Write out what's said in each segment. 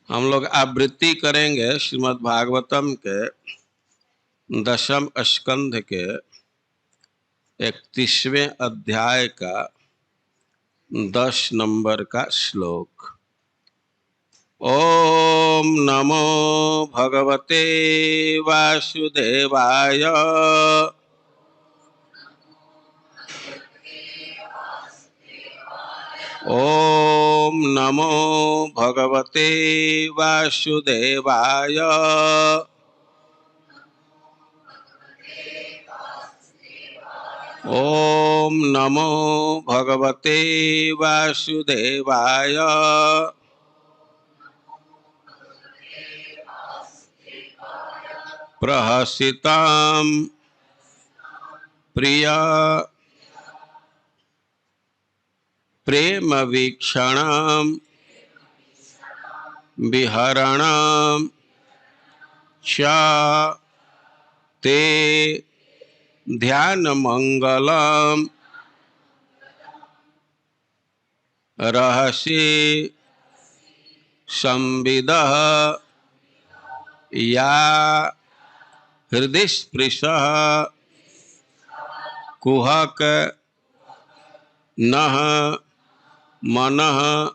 हम लोग आवृत्ति करेंगे श्रीमद् भागवतम के 10वें स्कंध के 31वें अध्याय का 10 नंबर का श्लोक। ओम नमो भगवते वासुदेवाय। ओम नमो भगवते वासुदेवाय। ओम नमो भगवते वासुदेवाय। प्रहसितां प्रिय प्रेम वीक्षणां विहरणां च ते ध्यान मंगलम रहसि संविदः या हृदय स्पृशः कुहक नः मनः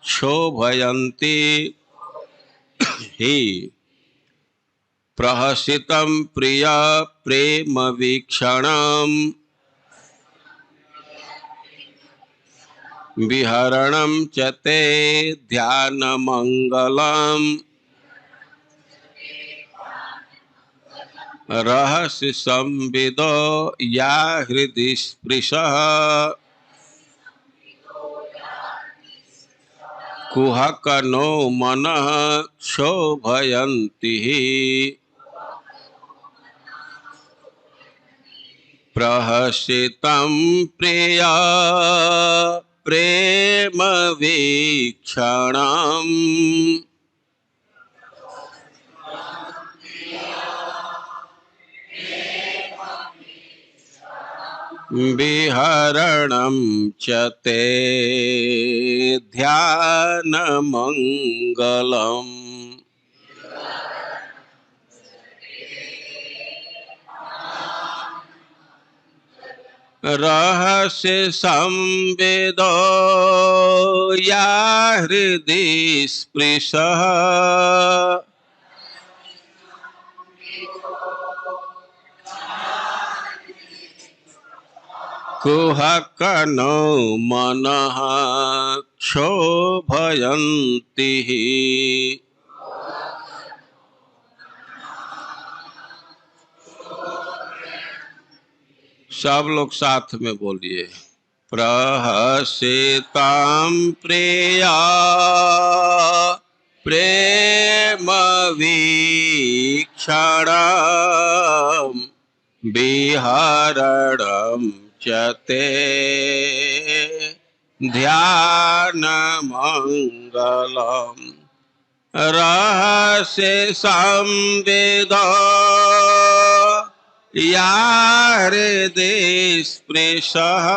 क्षोभयन्ति हि। प्रहसितं प्रिय प्रेम वीक्षणं विहरणं च ते ध्यानमङ्गलम् रहस्य संविदो या हृदि स्पृशः कुहक नो मनः क्षोभयन्ति। प्रहसितं प्रिय प्रेम वीक्षणं विहरणं च ते ध्यानमङ्गलम्। रहस्य संवेदो या हृदि स्पृशः कुहक नो मनः क्षोभयन्ति। सब लोग साथ में बोलिए। प्रहसितां प्रिया प्रेम वीक्षणं विहरणं च ते ध्यानमङ्गलम्। रहस्य संवेदो या हृदि स्पृशः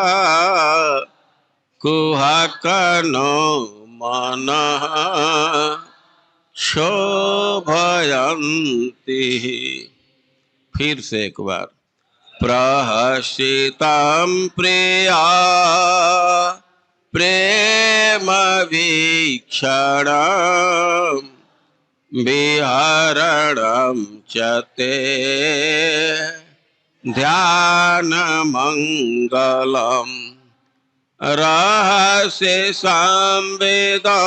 कुहक नो मनः क्षोभयन्ति। फिर से एक बार। प्रहसितं प्रिया प्रेम वीक्षणं विहरणं च ते ध्यानमङ्गलम्। रहस्य संवेदो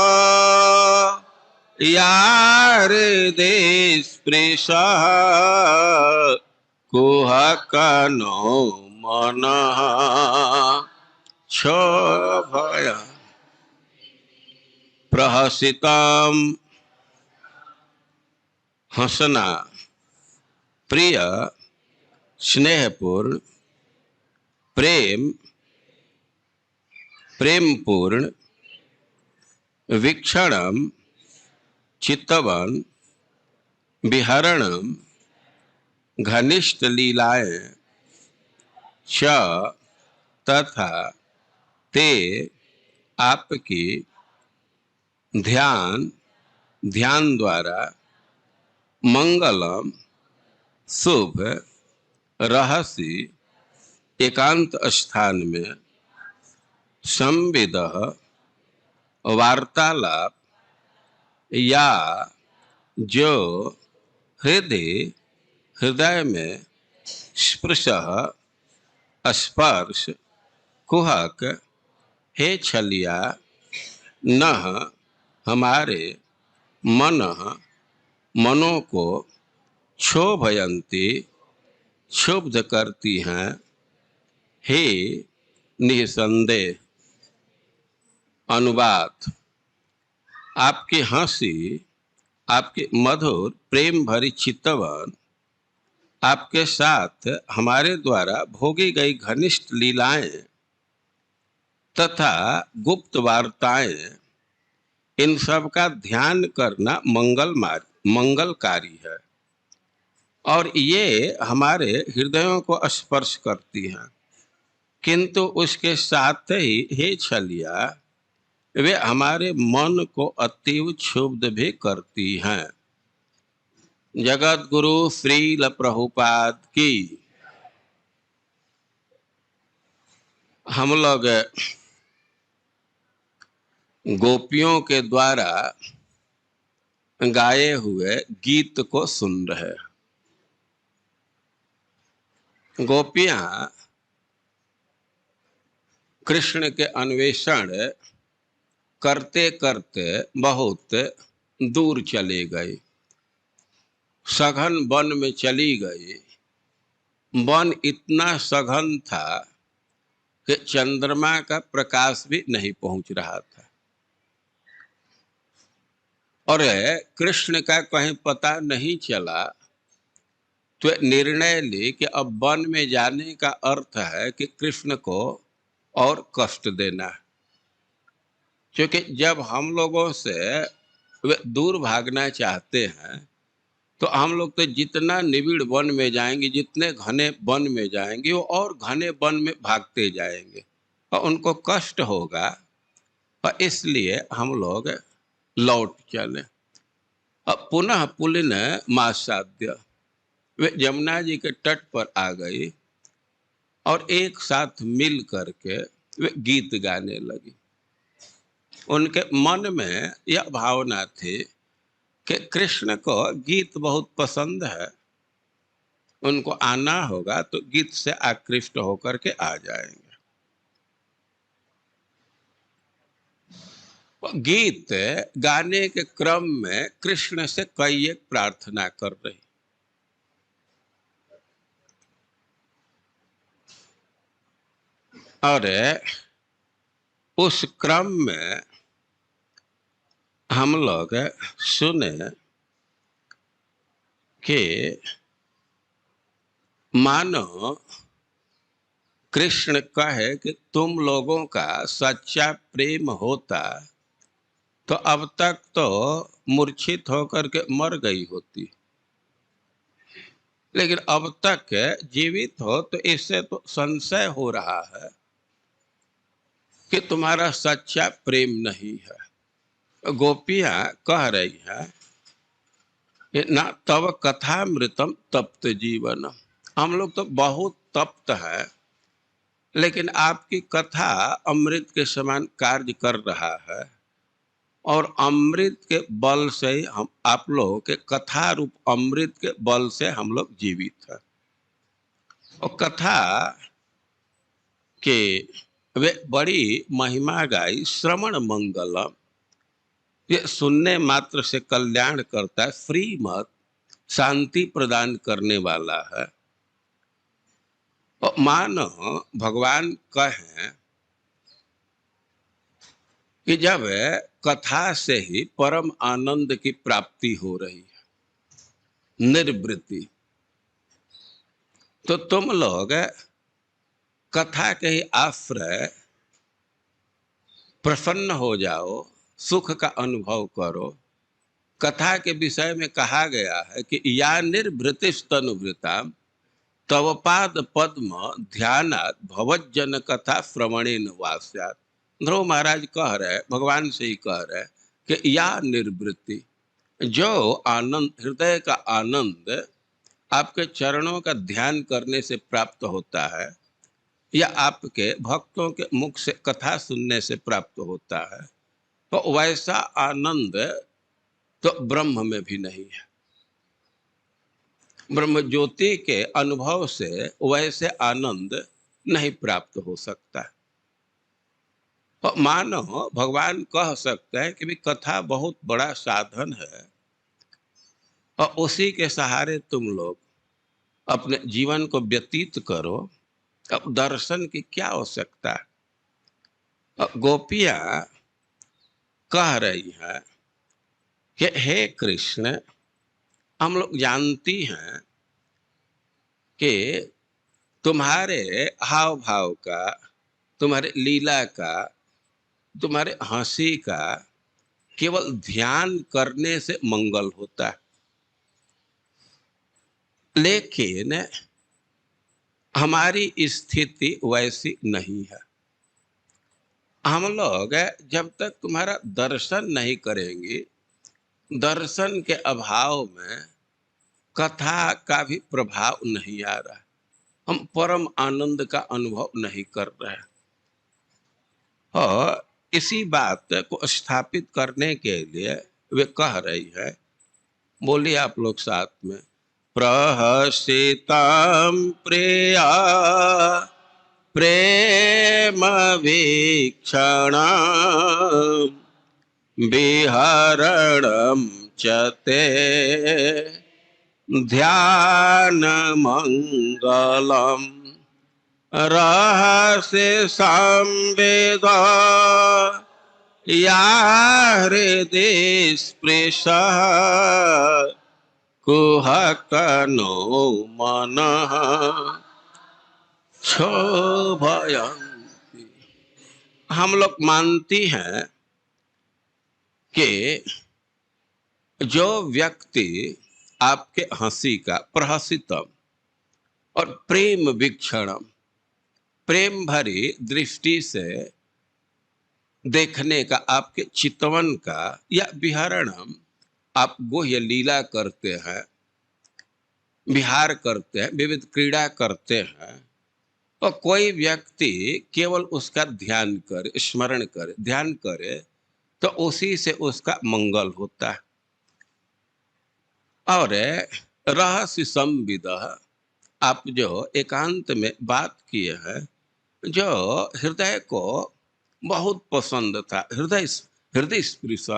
या हृदि स्पृशः कुहक नो मनः क्षोभय। प्रहसितं हंसना, प्रिय स्नेहपूर्ण, प्रेम प्रेमपूर्ण, वीक्षणम चित्तवन, विहरणम घनिष्ठ लीलाएं च तथा ते आपकी ध्यान ध्यान द्वारा मंगलम शुभ रहस्य एकांत स्थान में संविदः वार्तालाप या जो हृदय में स्पृशः स्पर्श कुहक हे छलिया नह हमारे मनों को क्षोभयंती क्षुब्ध करती हैं हे निसंदेह। अनुवाद। आपकी हंसी, आपके मधुर प्रेम भरी चितवन, आपके साथ हमारे द्वारा भोगी गई घनिष्ठ लीलाएं तथा गुप्त वार्ताएं, इन सब का ध्यान करना मंगलकारी है और ये हमारे हृदयों को स्पर्श करती हैं। किंतु उसके साथ ही हे छलिया, वे हमारे मन को अतीव क्षुब्ध भी करती हैं। जगत गुरु श्रील प्रभुपाद की। हम लोग गोपियों के द्वारा गाए हुए गीत को सुन रहे। गोपियां कृष्ण के अन्वेषण करते करते बहुत दूर चले गए, सघन वन में चली गई। वन इतना सघन था कि चंद्रमा का प्रकाश भी नहीं पहुंच रहा था और कृष्ण का कहीं पता नहीं चला। तो निर्णय ली कि अब वन में जाने का अर्थ है कि कृष्ण को और कष्ट देना, क्योंकि जब हम लोगों से वे दूर भागना चाहते हैं तो हम लोग तो जितना निबिड़ वन में जाएंगे, जितने घने वन में जाएंगे, वो और घने वन में भागते जाएंगे और उनको कष्ट होगा। और इसलिए हम लोग लौट चले। अब पुनः पुलिन मासाद्य, वे यमुना जी के तट पर आ गई और एक साथ मिल करके वे गीत गाने लगी। उनके मन में यह भावना थी कि कृष्ण को गीत बहुत पसंद है, उनको आना होगा तो गीत से आकृष्ट होकर के आ जाएंगे। गीत गाने के क्रम में कृष्ण से कई एक प्रार्थना कर रही। और उस क्रम में हम लोग सुने कि मानो कृष्ण कहे कि तुम लोगों का सच्चा प्रेम होता तो अब तक तो मूर्छित होकर के मर गई होती, लेकिन अब तक जीवित हो तो इससे तो संशय हो रहा है कि तुम्हारा सच्चा प्रेम नहीं है। गोपियां कह रही है कि ना तव कथामृतम तप्त जीवन, हम लोग तो बहुत तप्त है, लेकिन आपकी कथा अमृत के समान कार्य कर रहा है और अमृत के बल से ही हम, आप लोगों के कथा रूप अमृत के बल से हम लोग जीवित हैं। और कथा के वे बड़ी महिमा गाई। श्रवण मंगलम, ये सुनने मात्र से कल्याण करता है, श्रीमत शांति प्रदान करने वाला है। और मानो भगवान कहें कि जब कथा से ही परम आनंद की प्राप्ति हो रही है, निर्वृत्ति, तो तुम लोग कथा के ही आश्रय प्रसन्न हो जाओ, सुख का अनुभव करो। कथा के विषय में कहा गया है कि या निर्वृतिस्तनुभृताम तव पाद पद्म ध्यानात् भवज्जन कथा श्रवणेन वास्यात्। ध्रुव महाराज कह रहे, भगवान से ही कह रहे कि या निर्वृत्ति, जो आनंद, हृदय का आनंद आपके चरणों का ध्यान करने से प्राप्त होता है या आपके भक्तों के मुख से कथा सुनने से प्राप्त होता है, तो वैसा आनंद तो ब्रह्म में भी नहीं है। ब्रह्म ज्योति के अनुभव से वैसे आनंद नहीं प्राप्त हो सकता। तो मानो भगवान कह सकते हैं कि भी कथा बहुत बड़ा साधन है और उसी के सहारे तुम लोग अपने जीवन को व्यतीत करो, अब दर्शन की क्या आवश्यकता है। गोपियां कह रही है कि हे कृष्ण, हम लोग जानती हैं कि तुम्हारे हाव भाव का, तुम्हारे लीला का, तुम्हारे हंसी का केवल ध्यान करने से मंगल होता है, लेकिन हमारी स्थिति वैसी नहीं है। हम लोग जब तक तुम्हारा दर्शन नहीं करेंगे, दर्शन के अभाव में कथा का भी प्रभाव नहीं आ रहा, हम परम आनंद का अनुभव नहीं कर रहे हैं। और इसी बात को स्थापित करने के लिए वे कह रही है, बोलिए आप लोग साथ में, प्रहसिताम प्रिया प्रेम वीक्षण विहरणम चते ध्यान मंगलम रहस्य संवेद या हृदय स्पृश कुहकनो मन क्षोभयन्ति। हम लोग मानती हैं कि जो व्यक्ति आपके हंसी का प्रहसितम और प्रेम वीक्षणम, प्रेम भरी दृष्टि से देखने का, आपके चितवन का, या विहरणम, आप गुह्य लीला करते हैं, विहार करते हैं, विविध क्रीड़ा करते हैं, और कोई व्यक्ति केवल उसका ध्यान करे, स्मरण करे, ध्यान करे, तो उसी से उसका मंगल होता है। और रहस्य संविद, आप जो एकांत में बात किए हैं, जो हृदय को बहुत पसंद था, हृदय हृदय स्पृश,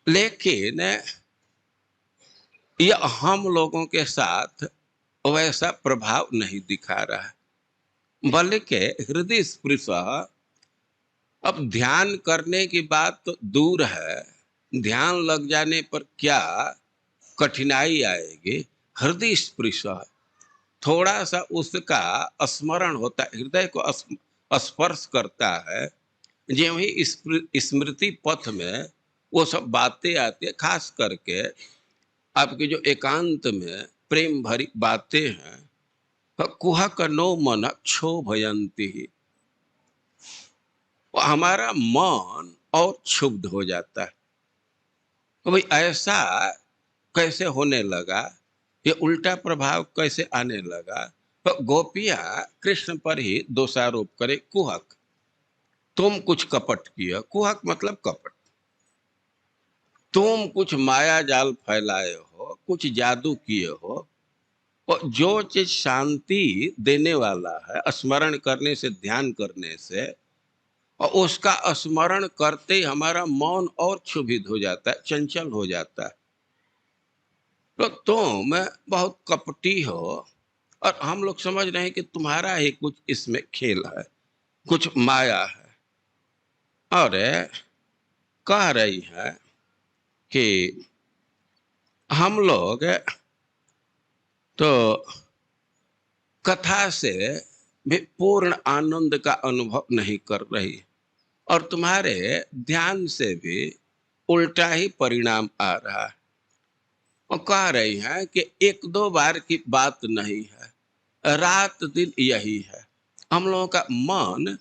लेकिन यह हम लोगों के साथ वैसा प्रभाव नहीं दिखा रहा है, बल्कि हृदय स्पृश अब ध्यान करने की बात तो दूर है, ध्यान लग जाने पर क्या कठिनाई आएगी, हृदय स्पृश थोड़ा सा उसका स्मरण होता है, हृदय को स्पर्श करता है, जो ही स्मृति पथ में वो सब बातें आती है, खास करके आपके जो एकांत में प्रेम भरी बातें हैं, कुहक नो मन क्षोभयन्ति, हमारा मन और क्षुब्ध हो जाता है। तो भाई ऐसा कैसे होने लगा, ये उल्टा प्रभाव कैसे आने लगा। तो गोपियां कृष्ण पर ही दोषारोप करे, कुहक, तुम कुछ कपट किए, कुहक मतलब कपट, तुम कुछ माया जाल फैलाए हो, कुछ जादू किए हो, और जो चीज शांति देने वाला है, स्मरण करने से, ध्यान करने से, और उसका स्मरण करते ही हमारा मन और क्षुभित हो जाता है, चंचल हो जाता है। तो तुम बहुत कपटी हो, और हम लोग समझ रहे हैं कि तुम्हारा ही कुछ इसमें खेल है, कुछ माया है। और कह रही है कि हम लोग तो कथा से भी पूर्ण आनंद का अनुभव नहीं कर रही, और तुम्हारे ध्यान से भी उल्टा ही परिणाम आ रहा है। और कह रही है कि एक दो बार की बात नहीं है, रात दिन यही है, हम लोगों का मन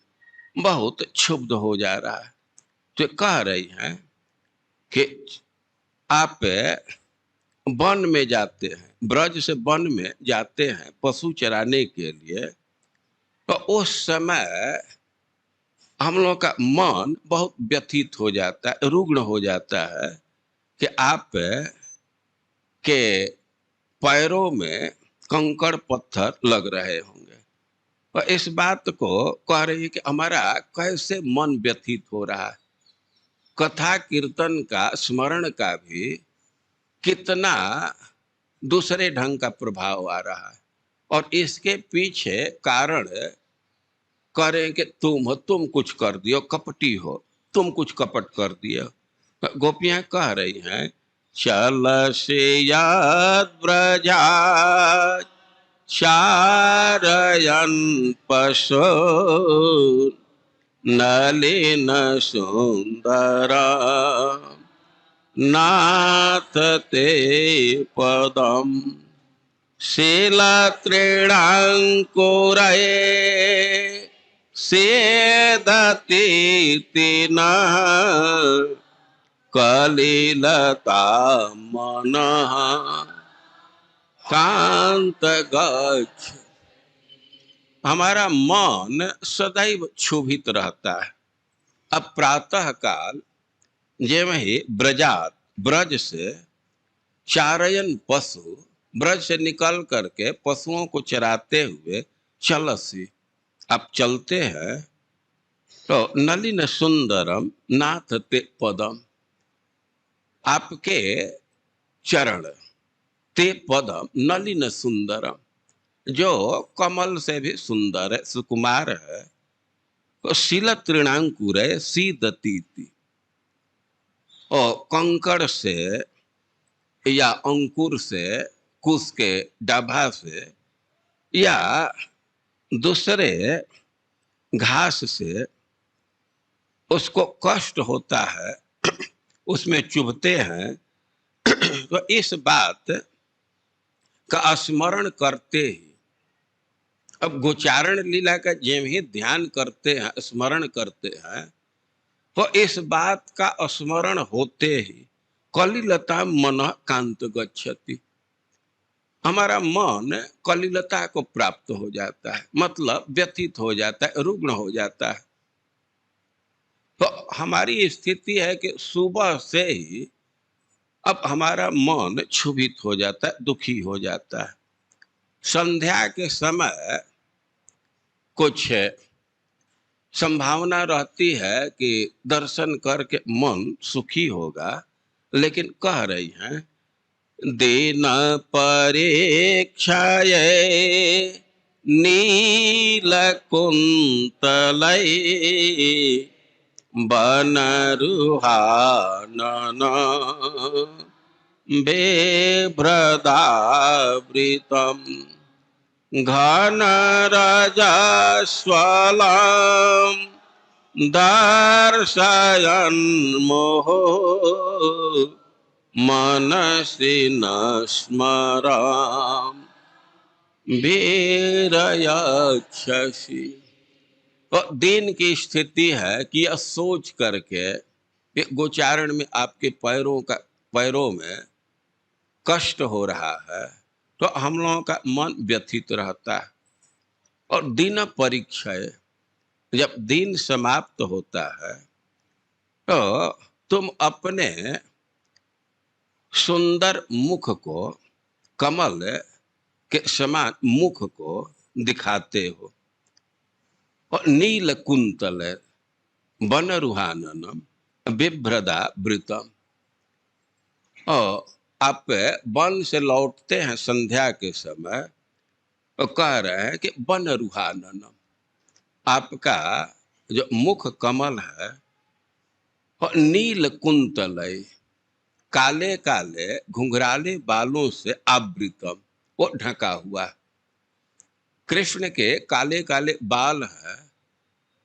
बहुत क्षुब्ध हो जा रहा है। तो कह रही है कि आप वन में जाते हैं, ब्रज से वन में जाते हैं पशु चराने के लिए, तो उस समय हम लोग का मन बहुत व्यथित हो जाता है, रुग्ण हो जाता है कि आप के पैरों में कंकड़ पत्थर लग रहे होंगे। और इस बात को कह रही है कि हमारा कैसे मन व्यथित हो रहा है, कथा कीर्तन का स्मरण का भी कितना दूसरे ढंग का प्रभाव आ रहा है। और इसके पीछे कारण करें कि तुम कुछ कर दियो, कपटी हो, तुम कुछ कपट कर दियो। गोपियां कह रही हैं, चल से याद ब्रजा चारयन पशु नलिन सुंदर नाथ ते पदम शीलतृणाङ्कुरये सेदतीतिन कलिलता मनः कांत गच्छ। हमारा मन सदैव क्षुभित रहता है। अब प्रातः काल जेम ही ब्रजात, ब्रज से चारयन पशु, ब्रज से निकल करके पशुओं को चराते हुए चलसी, आप चलते हैं तो नलिन सुंदरम नाथ ते पदम, आपके चरण, ते पदम नलिन सुंदरम, जो कमल से भी सुंदर है, सुकुमार है। तो शील तृणांकुर है सीदतीति, और कंकड़ से या अंकुर से, कुश के डाभा से या दूसरे घास से उसको कष्ट होता है, उसमें चुभते हैं। तो इस बात का स्मरण करते ही, अब गोचारण लीला का जेम ही ध्यान करते हैं, स्मरण करते हैं, तो इस बात का स्मरण होते ही कलिलता मन कांत गच्छति, हमारा मन कलिलता को प्राप्त हो जाता है, मतलब व्यथित हो जाता है, रुग्ण हो जाता है। तो हमारी स्थिति है कि सुबह से ही अब हमारा मन क्षुभित हो जाता है, दुखी हो जाता है। संध्या के समय कुछ संभावना रहती है कि दर्शन करके मन सुखी होगा, लेकिन कह रही हैं, दीन परीक्षाये नील कुंतलै बनरुहानन बेभ्रदावृतम घन रजस्वलम दर्शयन् मोहो मनसि न स्मराम वीरयक्षसि। तो दिन की स्थिति है कि यह सोच करके कि गोचारण में आपके पैरों में कष्ट हो रहा है, तो हम लोगों का मन व्यथित रहता है। और दिन परीक्षा, जब दिन समाप्त होता है तो तुम अपने सुंदर मुख को, कमल के समान मुख को दिखाते हो, और नील कुंतल बनरुहाननम बिभ्रदा वृतम, और आप वन से लौटते हैं संध्या के समय, और कह रहे हैं कि बनरुहाननम, आपका जो मुख कमल है और नील कुंतल, काले काले घुंघराले बालों से आवृतम, वो ढका हुआ। कृष्ण के काले काले बाल है,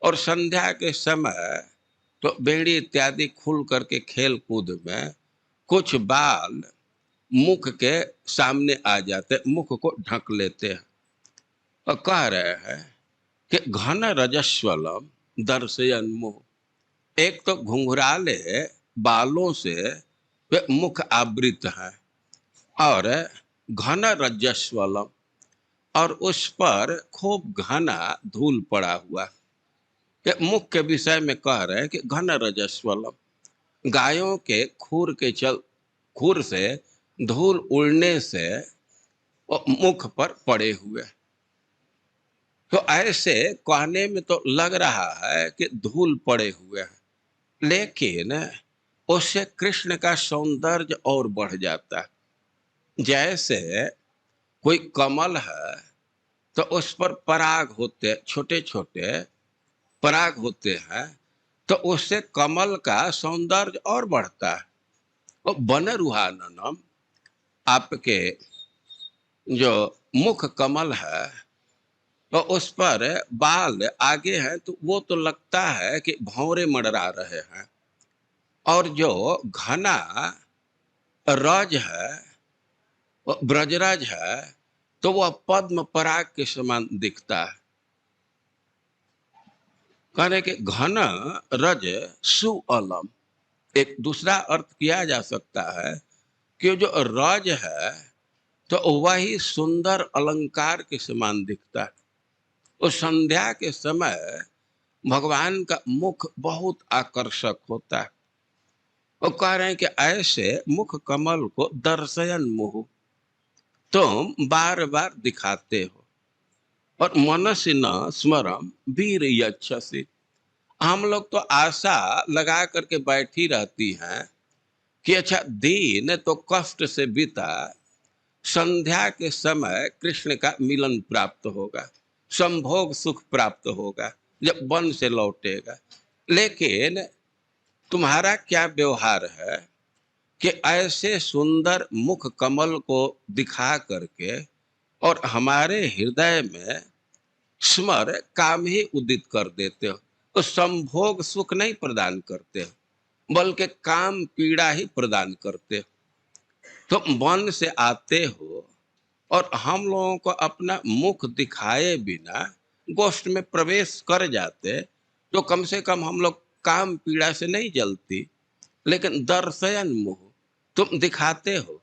और संध्या के समय तो बेड़ी इत्यादि खुल करके खेल कूद में कुछ बाल मुख के सामने आ जाते, मुख को ढक लेते हैं। और कह रहे हैं कि घन रजस्वलम दर्शयन मुह, एक तो घुंघराले बालों से वे मुख आवृत है, और घन रजस्वलम, और उस पर खूब घना धूल पड़ा हुआ। ये मुख के विषय में कह रहे हैं कि घन रजस्वलम, गायों के खुर से धूल उड़ने से वो मुख पर पड़े हुए। तो ऐसे कहने में तो लग रहा है कि धूल पड़े हुए हैं, लेकिन उससे कृष्ण का सौंदर्य और बढ़ जाता है। जैसे कोई कमल है तो उस पर पराग होते, छोटे छोटे पराग होते हैं, तो उससे कमल का सौंदर्य और बढ़ता है। और बनरुहाननम, आपके जो मुख कमल है तो उस पर बाल आगे हैं, तो वो तो लगता है कि भंवरे मंडरा रहे हैं। और जो घना रज है, वो ब्रजराज है, तो वह पद्म पराग के समान दिखता है। कहने के घन रज सुअलम, एक दूसरा अर्थ किया जा सकता है कि जो रज है तो वही सुंदर अलंकार के समान दिखता है। उस संध्या के समय भगवान का मुख बहुत आकर्षक होता है। वो कह रहे हैं कि ऐसे मुख कमल को दर्शयन मुहु, तुम बार बार दिखाते हो, और मनसी न स्मरम वीर यच्छसि, हम लोग तो आशा लगा करके बैठी रहती हैं कि अच्छा दिन तो कष्ट से बीता, संध्या के समय कृष्ण का मिलन प्राप्त होगा, संभोग सुख प्राप्त होगा जब वन से लौटेगा। लेकिन तुम्हारा क्या व्यवहार है कि ऐसे सुंदर मुख कमल को दिखा करके और हमारे हृदय में स्मर काम ही उदित कर देते हो। तो संभोग सुख नहीं प्रदान करते हो, बल्कि काम पीड़ा ही प्रदान करते हो। तुम वन से आते हो और हम लोगों को अपना मुख दिखाए बिना गोष्ठ में प्रवेश कर जाते, तो कम से कम हम लोग काम पीड़ा से नहीं जलती। लेकिन दर्शयन मुह, तुम दिखाते हो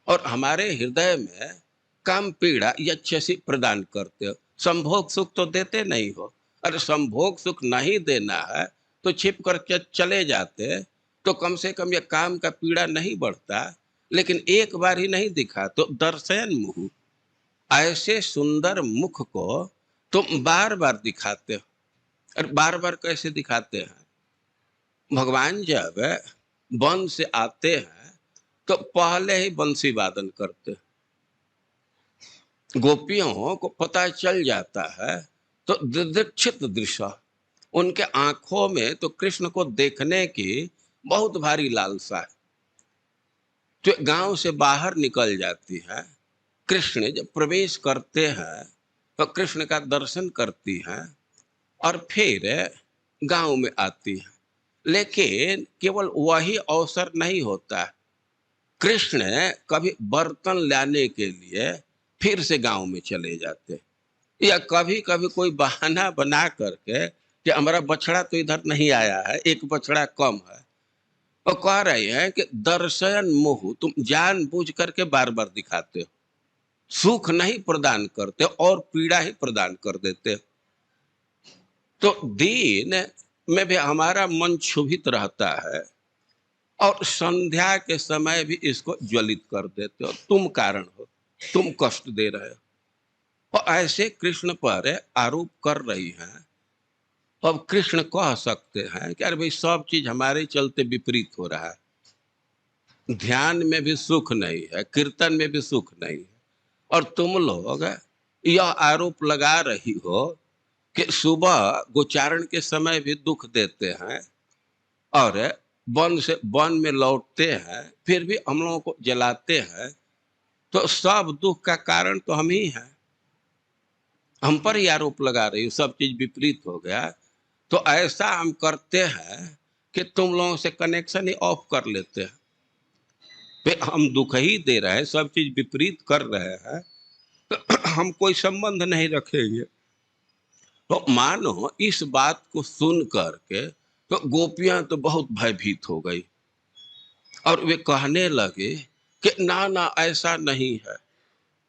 और हमारे हृदय में काम पीड़ा यच्छसी प्रदान करते हो। संभोग सुख तो देते नहीं हो। अरे संभोग सुख नहीं देना है तो छिप कर चले जाते, तो कम से कम ये काम का पीड़ा नहीं बढ़ता। लेकिन एक बार ही नहीं दिखा तो दर्शयन मुह, ऐसे सुंदर मुख को तुम बार बार दिखाते हो। और बार बार कैसे दिखाते हैं? भगवान जब वन से आते हैं तो पहले ही बंसी वादन करते, गोपियों को पता चल जाता है, तो दिदीक्षित दृश्य, उनके आंखों में तो कृष्ण को देखने की बहुत भारी लालसा है। तो गांव से बाहर निकल जाती है, कृष्ण जब प्रवेश करते हैं तो कृष्ण का दर्शन करती हैं और फिर गांव में आती है। लेकिन केवल वही अवसर नहीं होता, कृष्ण कभी बर्तन लाने के लिए फिर से गांव में चले जाते, या कभी कभी कोई बहाना बना करके कि हमारा बछड़ा तो इधर नहीं आया है, एक बछड़ा कम है। और कह रहे हैं कि दर्शयन मोह, तुम जानबूझ करके बार बार दिखाते हो, सुख नहीं प्रदान करते और पीड़ा ही प्रदान कर देते हो। तो दिन में भी हमारा मन क्षुभित रहता है और संध्या के समय भी इसको ज्वलित कर देते हो। तुम कारण हो, तुम कष्ट दे रहे हो। और ऐसे कृष्ण पर आरोप कर रही हैं। अब कृष्ण कह सकते हैं कि अरे भाई सब चीज हमारे चलते विपरीत हो रहा है, ध्यान में भी सुख नहीं है, कीर्तन में भी सुख नहीं है, और तुम लोग यह आरोप लगा रही हो कि सुबह गोचारण के समय भी दुख देते हैं और वन में लौटते हैं फिर भी हम लोगों को जलाते हैं। तो सब दुख का कारण तो हम ही हैं, हम पर ही आरोप लगा रही हो, सब चीज विपरीत हो गया। तो ऐसा हम करते हैं कि तुम लोगों से कनेक्शन ही ऑफ कर लेते हैं, फिर हम दुख ही दे रहे हैं, सब चीज विपरीत कर रहे हैं, तो हम कोई संबंध नहीं रखेंगे। तो मानो इस बात को सुन करके तो गोपियां तो बहुत भयभीत हो गई और वे कहने लगे कि ना ना, ऐसा नहीं है।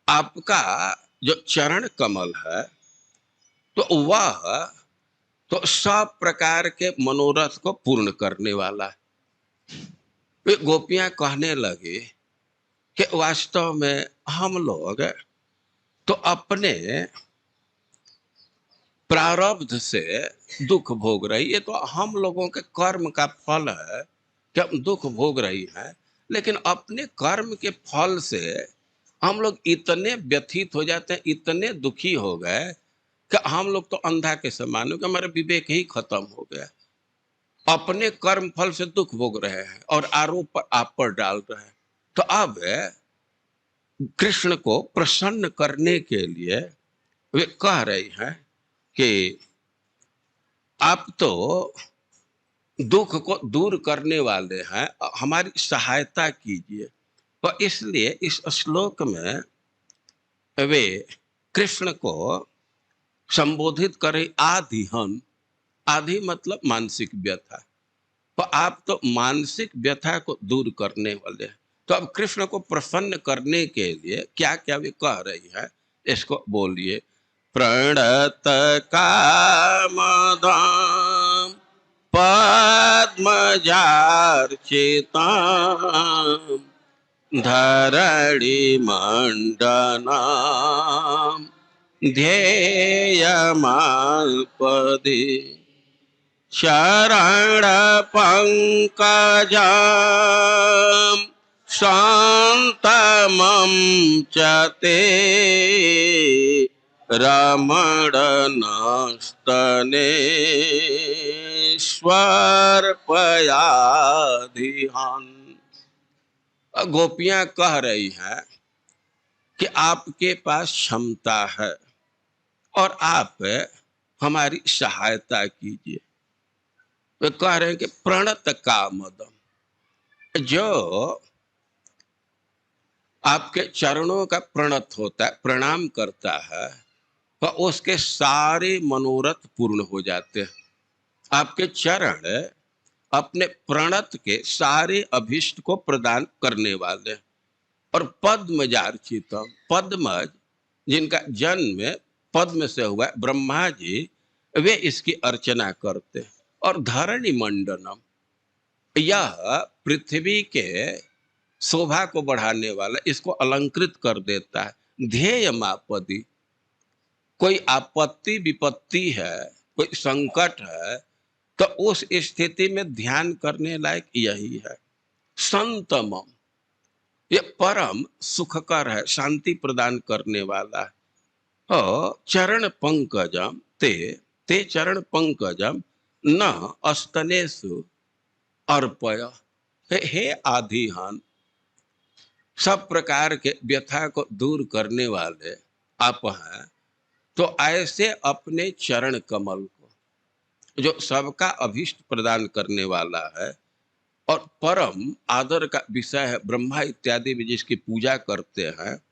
आपका जो चरण कमल है तो वह तो सब प्रकार के मनोरथ को पूर्ण करने वाला है। वे गोपियां कहने लगे कि वास्तव में हम लोग तो अपने प्रारब्ध से दुख भोग रही है, तो हम लोगों के कर्म का फल है कि हम दुख भोग रही हैं। लेकिन अपने कर्म के फल से हम लोग इतने व्यथित हो जाते हैं, इतने दुखी हो गए कि हम लोग तो अंधा के समान हो कि हमारा विवेक ही खत्म हो गया। अपने कर्म फल से दुख भोग रहे हैं और आरोप आप पर डाल रहे हैं। तो अब कृष्ण को प्रसन्न करने के लिए वे कह रही हैं कि आप तो दुख को दूर करने वाले हैं, हमारी सहायता कीजिए। तो इसलिए इस श्लोक में वे कृष्ण को संबोधित करें आधिहन। आधि मतलब मानसिक व्यथा। तो आप तो मानसिक व्यथा को दूर करने वाले हैं। तो अब कृष्ण को प्रसन्न करने के लिए क्या क्या वे कह रही है, इसको बोलिए। प्रणत कामदाम पद्मजार्चितां धरणि मंडनां ध्येयमाल्पदे शरण पंकजं शान्तमं च ते रमणनस्तने स्वर्पयाधिहन्। गोपियां कह रही हैं कि आपके पास क्षमता है और आप हमारी सहायता कीजिए। वे कह रहे हैं कि प्रणत कामदम, जो आपके चरणों का प्रणत होता है, प्रणाम करता है, तो उसके सारे मनोरथ पूर्ण हो जाते हैं। आपके चरण अपने प्रणत के सारे अभिष्ट को प्रदान करने वाले। और पद्मजार्चितम, पद्मज जिनका जन्म पद्म से हुआ, ब्रह्मा जी वे इसकी अर्चना करते। और धरणि मंडनम, यह पृथ्वी के शोभा को बढ़ाने वाला, इसको अलंकृत कर देता है। ध्येय मापदी, कोई आपत्ति विपत्ति है, कोई संकट है, तो उस स्थिति में ध्यान करने लायक यही है। संतमम, ये परम सुखकर है, शांति प्रदान करने वाला है। और चरण पंकजम ते, ते चरण पंकजम न अस्तनेषु अर्पय। हे आधिहान, सब प्रकार के व्यथा को दूर करने वाले आप हैं, तो ऐसे अपने चरण कमल को, जो सबका अभिष्ट प्रदान करने वाला है और परम आदर का विषय है, ब्रह्मा इत्यादि भी जिसकी पूजा करते हैं,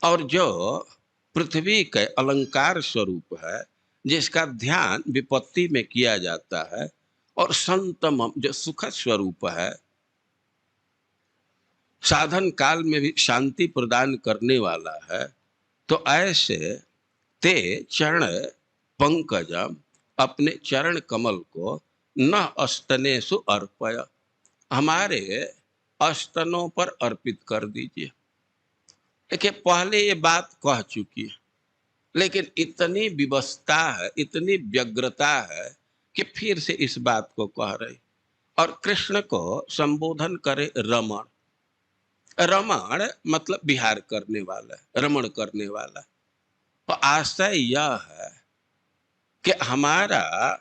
और जो पृथ्वी के अलंकार स्वरूप है, जिसका ध्यान विपत्ति में किया जाता है, और संतम जो सुख स्वरूप है, साधन काल में भी शांति प्रदान करने वाला है। तो ऐसे ते चरण पंकजम, अपने चरण कमल को न अस्तनेषु अर्पय, हमारे स्तनों पर अर्पित कर दीजिए। देखिए, पहले ये बात कह चुकी है, लेकिन इतनी विवशता है, इतनी व्यग्रता है कि फिर से इस बात को कह रही। और कृष्ण को संबोधन करे रमण। रमण मतलब विहार करने वाला, रमण करने वाला। तो आशय यह है कि हमारा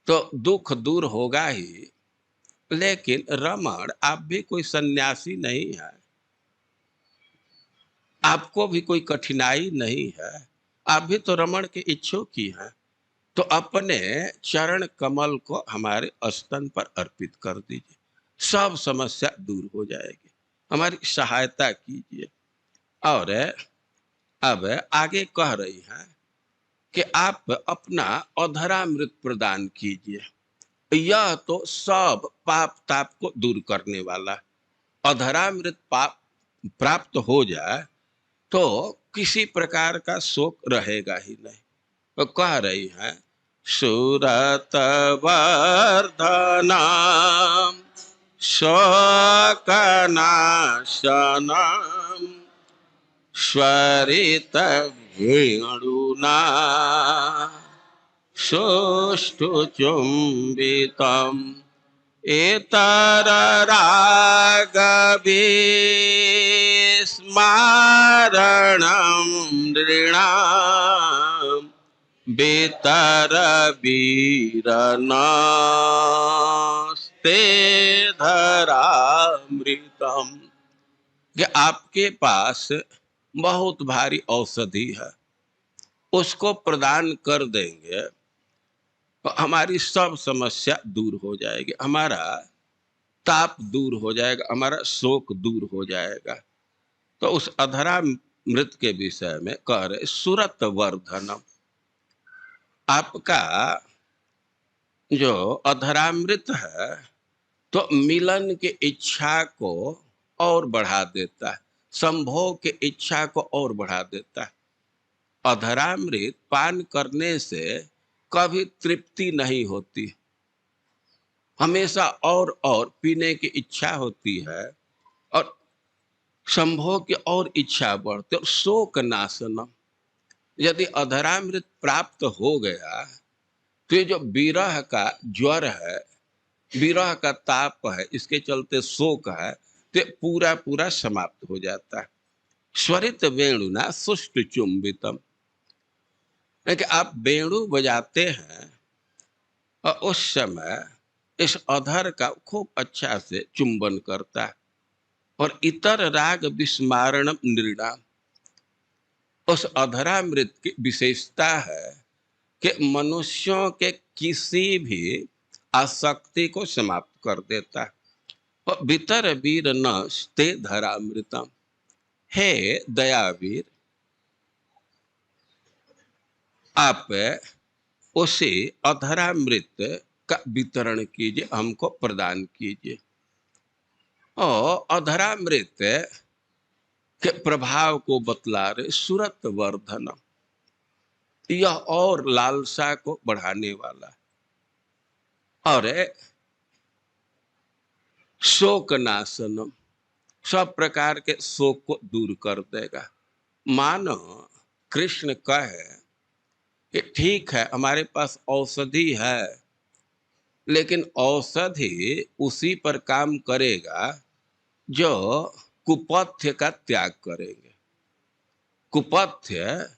तो दुख दूर होगा ही, लेकिन रमण, आप भी कोई सन्यासी नहीं है, आपको भी कोई कठिनाई नहीं है, आप भी तो रमण के इच्छुक ही हैं। तो अपने चरण कमल को हमारे स्तन पर अर्पित कर दीजिए, सब समस्या दूर हो जाएगी, हमारी सहायता कीजिए। और अब आगे कह रही हैं कि आप अपना अधरामृत प्रदान कीजिए। यह तो सब पाप ताप को दूर करने वाला। अधरामृत पाप प्राप्त हो जाए तो किसी प्रकार का शोक रहेगा ही नहीं। तो कह रही है, सुरत वर्धनम शोकनाशनम स्वरित वेणुना सुष्ठुचुम्बितम एतर राग विस्मरणं नृणां बेतर वीरनास्ते धरामृतम। कि आपके पास बहुत भारी औषधि है, उसको प्रदान कर देंगे तो हमारी सब समस्या दूर हो जाएगी, हमारा ताप दूर हो जाएगा, हमारा शोक दूर हो जाएगा। तो उस अधरा मृत के विषय में कह रहे, सुरत वर्धनम, आपका जो अधरामृत है तो मिलन की इच्छा को और बढ़ा देता है, संभोग की इच्छा को और बढ़ा देता है। अधरामृत पान करने से कभी तृप्ति नहीं होती, हमेशा और पीने की इच्छा होती है और संभोग की और इच्छा बढ़ती। और शोक नाशनम, यदि अधरामृत प्राप्त हो गया तो ये जो विरह का ज्वर है, विरह का ताप है, इसके चलते शोक है, तो पूरा पूरा समाप्त हो जाता है। स्वरित वेणुना सुष्ट चुंबितम, कि आप वेणु बजाते हैं और उस समय इस अधर का खूब अच्छा से चुंबन करता है। और इतर राग विस्मारणम नृणाम, उस अधरामृत की विशेषता है कि मनुष्यों के किसी भी आसक्ति को समाप्त कर देता है। और भीतर वीर न स्ते धरामृतम, हे दयावीर, आप उसे अधरामृत का वितरण कीजिए, हमको प्रदान कीजिए। और अधरामृत के प्रभाव को बतला रहे, सुरत वर्धन, यह और लालसा को बढ़ाने वाला और शोक नाशनम, सब प्रकार के शोक को दूर कर देगा। मानो कृष्ण कहे कि ठीक है, हमारे पास औषधि है, लेकिन औषधि उसी पर काम करेगा जो कुपथ्य का त्याग करेंगे। कुपथ्य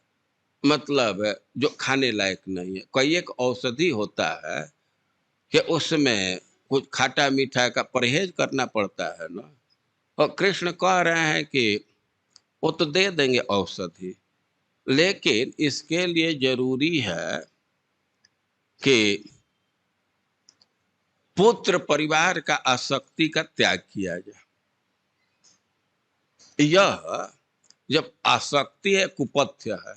मतलब जो खाने लायक नहीं है। कोई एक औषधि होता है कि उसमें कुछ खट्टा मीठा का परहेज करना पड़ता है ना। और कृष्ण कह रहे हैं कि वो तो दे देंगे औषधि, लेकिन इसके लिए जरूरी है कि पुत्र परिवार का आसक्ति का त्याग किया जाए। यह जब आसक्ति है, कुपथ्य है,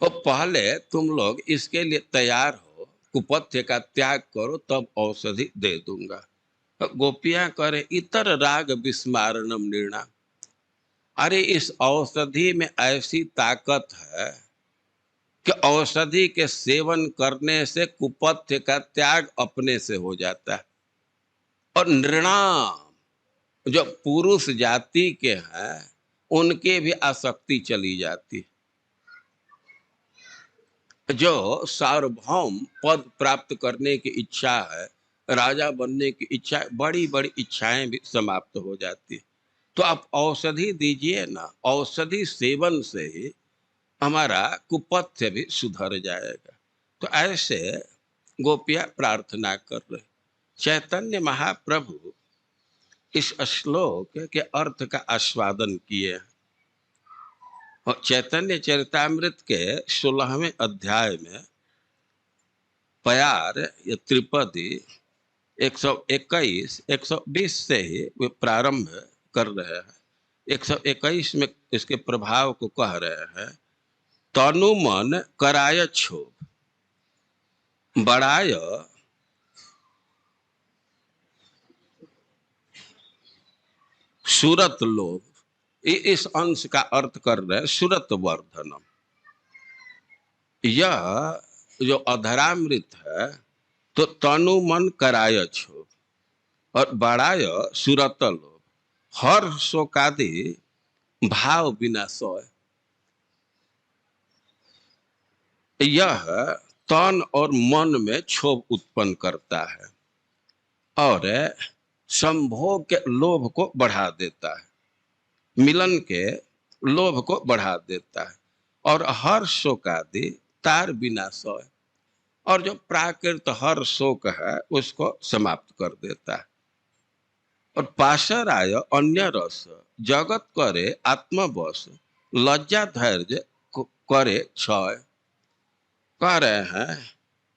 तो पहले तुम लोग इसके लिए तैयार हो, कुपथ्य का त्याग करो, तब औषधि दे दूंगा। तो गोपियां करे, इतर राग विस्मारणम निर्णा, अरे इस औषधि में ऐसी ताकत है कि औषधि के सेवन करने से कुपथ्य का त्याग अपने से हो जाता है। और नृणाम, जो पुरुष जाति के हैं उनके भी आसक्ति चली जाती है। जो सार्वभौम पद प्राप्त करने की इच्छा है, राजा बनने की इच्छा, बड़ी बड़ी इच्छाएं भी समाप्त हो जाती है। तो आप औषधि दीजिए ना, औषधि सेवन से ही हमारा कुपथ्य भी सुधर जाएगा। तो ऐसे गोपियां प्रार्थना कर रहे। चैतन्य महाप्रभु इस श्लोक के अर्थ का आस्वादन किए। और चैतन्य चरितामृत के 16वें अध्याय में प्यार या त्रिपदी 121 120 से ही वे प्रारंभ कर रहे हैं। 121 में इसके प्रभाव को कह रहे हैं, तनु मन कराय क्षोभ, बढ़ाय सुरत लोभ, इस अंश का अर्थ कर रहे हैं सुरत वर्धनम। यह जो अधरामृत है तो तनु मन कराय छो और बढ़ाय सुरत लोभ, हर शोकादि भाव बिना सोय। यह तन और मन में क्षोभ उत्पन्न करता है और संभोग के लोभ को बढ़ा देता है, मिलन के लोभ को बढ़ा देता है और हर शोक आदि तार बिना सोए, और जो प्राकृत हर शोक है उसको समाप्त कर देता है। और पाशराय अन्य रस, जगत करे आत्मवश, लज्जा धैर्य करे क्षय। कह रहे हैं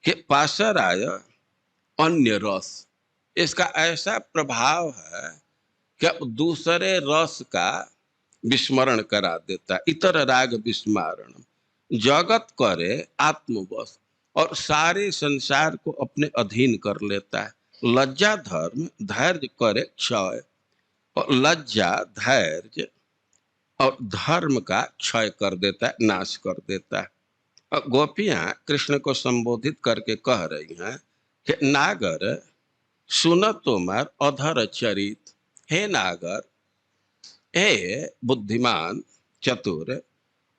कि पाशराय अन्य रस, इसका ऐसा प्रभाव है कि दूसरे रस का विस्मरण करा देता है, इतर राग विस्मरण, जगत करे आत्मवश, और सारे संसार को अपने अधीन कर लेता है। लज्जा धर्म धैर्य करे क्षय, और लज्जा धैर्य और धर्म का क्षय कर देता है, नाश कर देता है। और गोपियां कृष्ण को संबोधित करके कह रही हैं कि नागर सुन तुम्हार अधर चरित, हे नागर, हे बुद्धिमान चतुर,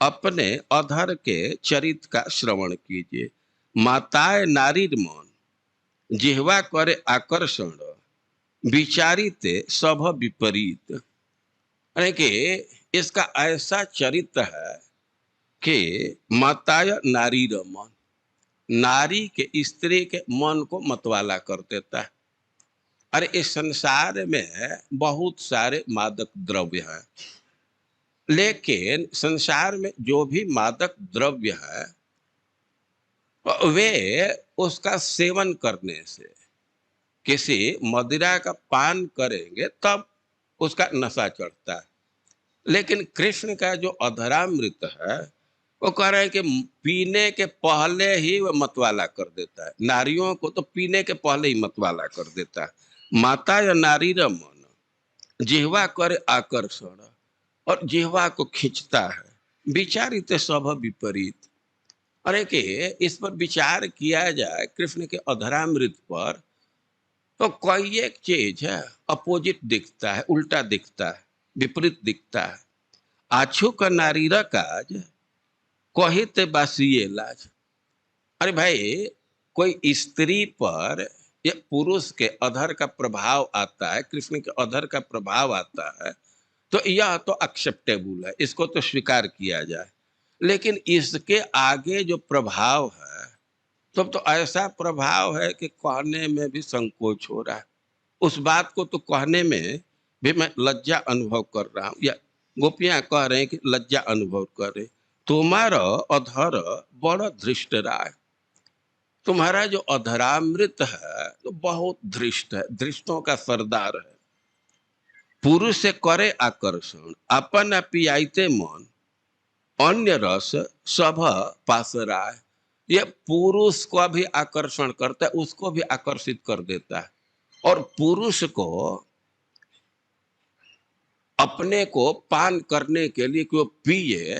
अपने अधर के चरित का श्रवण कीजिए। माताए नारी मन, जिह्वा करे आकर्षण, विचारिते सब विपरीत। यानी कि इसका ऐसा चरित्र है कि माताय नारी मन, नारी के स्त्री के मन को मतवाला कर देता है। अरे इस संसार में बहुत सारे मादक द्रव्य हैं, लेकिन संसार में जो भी मादक द्रव्य है वे उसका सेवन करने से, किसी मदिरा का पान करेंगे तब उसका नशा चढ़ता है। लेकिन कृष्ण का जो अधरामृत है वो कह रहे हैं कि पीने के पहले ही वह मतवाला कर देता है, नारियों को तो पीने के पहले ही मतवाला कर देता है। माता या नारी मन, जिह्वा करे आकर्षण, और जिह्वा को खींचता है, विचारित सब विपरीत। अरे कि इस पर विचार किया जाए कृष्ण के अधरामृत पर तो कोई एक चीज है अपोजिट दिखता है, उल्टा दिखता है, विपरीत दिखता है। आछू का नारी काज, कहित बासिए लाज। अरे भाई, कोई स्त्री पर ये पुरुष के अधर का प्रभाव आता है, कृष्ण के अधर का प्रभाव आता है, तो यह तो एक्सेप्टेबल है, इसको तो स्वीकार किया जाए। लेकिन इसके आगे जो प्रभाव है तब तो ऐसा प्रभाव है कि कहने में भी संकोच हो रहा है। उस बात को तो कहने में भी मैं लज्जा अनुभव कर रहा हूँ, या गोपियां कह रहे हैं कि लज्जा अनुभव कर रहे। तुम्हारा अधर बड़ा धृष्ट राय, तुम्हारा जो अधरामृत है तो बहुत धृष्ट है, धृष्टों का सरदार है। पुरुष से करे आकर्षण, अपन पियाते मन, अन्य रस सब पासराय। ये पुरुष को भी आकर्षण करता है, उसको भी आकर्षित कर देता है, और पुरुष को अपने को पान करने के लिए कि वो पिए,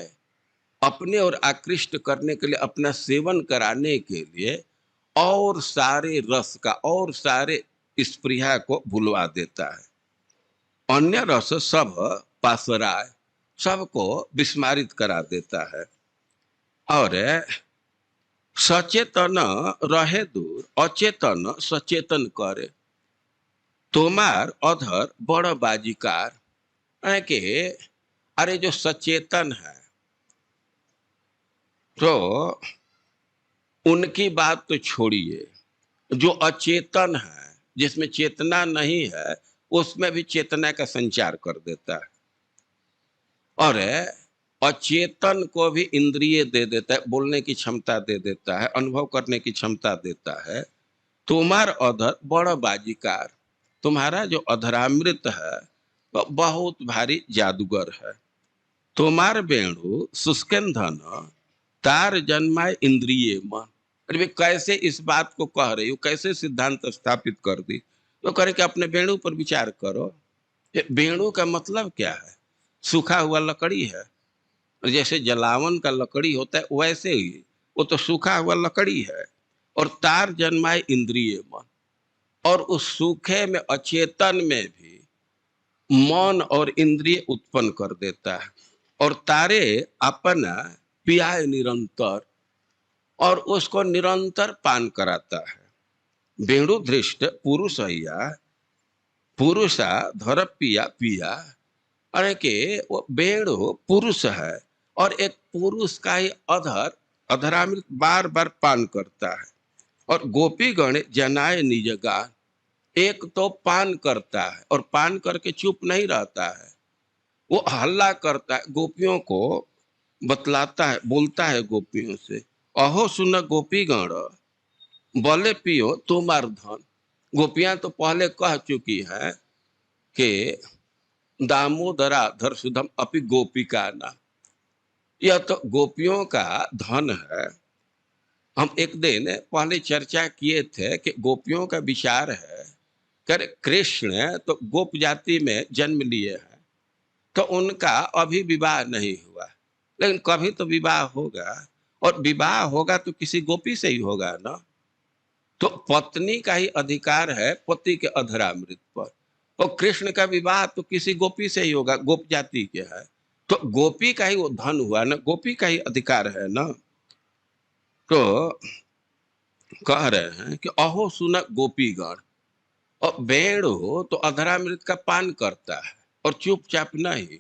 अपने और आकृष्ट करने के लिए, अपना सेवन कराने के लिए और सारे रस का और सारे स्पृहा को भुलवा देता है। अन्य रस सब पासराय, सबको विस्मारित करा देता है। और सचेतन रहे दूर, अचेतन सचेतन करे, तुम्हार अधर बड़ बाजीकार। है कि अरे जो सचेतन है तो उनकी बात तो छोड़िए, जो अचेतन है, जिसमें चेतना नहीं है, उसमें भी चेतना का संचार कर देता है, और अचेतन को भी इंद्रिय दे देता है, बोलने की क्षमता दे देता है, अनुभव करने की क्षमता देता है। तुम्हार अधर बड़ बाजीकार, तुम्हारा जो अधरामृत है वह बहुत भारी जादूगर है। तुम्हार वेणु सुस्केंधन, तार जन्माए इंद्रिय मन। अरे भाई, कैसे इस बात को कह रही हो, कैसे सिद्धांत स्थापित कर दी? तो करे कि अपने वेणु पर विचार करो, ये वेणु का मतलब क्या है? सूखा हुआ लकड़ी है। और जैसे जलावन का लकड़ी होता है वैसे ही वो तो सूखा हुआ लकड़ी है। और तार जन्माए इंद्रिय मन, और उस सूखे में अचेतन में भी मन और इंद्रिय उत्पन्न कर देता है। और तारे अपना पियाए निरंतर, और उसको निरंतर पान कराता है। वेणु धृष्ट पुरुष हैया, पुरुषा धर पिया पिया। अरे के वो वेणु पुरुष है, और एक पुरुष का ही अधरामृत बार बार पान करता है। और गोपी गण जनाए निज गान, एक तो पान करता है और पान करके चुप नहीं रहता है, वो हल्ला करता है, गोपियों को बतलाता है, बोलता है गोपियों से, अहो सुन गोपी गण बोले पियो तुम्हार धन। गोपियां तो पहले कह चुकी है कि दामोदरा धर सुधम अपि गोपिका ना, यह तो गोपियों का धन है। हम एक दिन पहले चर्चा किए थे कि गोपियों का विचार है कर कृष्ण तो गोप जाति में जन्म लिए हैं, तो उनका अभी विवाह नहीं हुआ, लेकिन कभी तो विवाह होगा, और विवाह होगा तो किसी गोपी से ही होगा ना। तो पत्नी का ही अधिकार है पति के अधरामृत पर, और कृष्ण का विवाह तो किसी गोपी से ही होगा, गोप जाति के है, तो गोपी का ही वो धन हुआ ना, गोपी का ही अधिकार है ना। तो कह रहे हैं कि अहो सुन गोपीगण, और भेड़ हो तो अधरामृत का पान करता है और चुपचाप नहीं,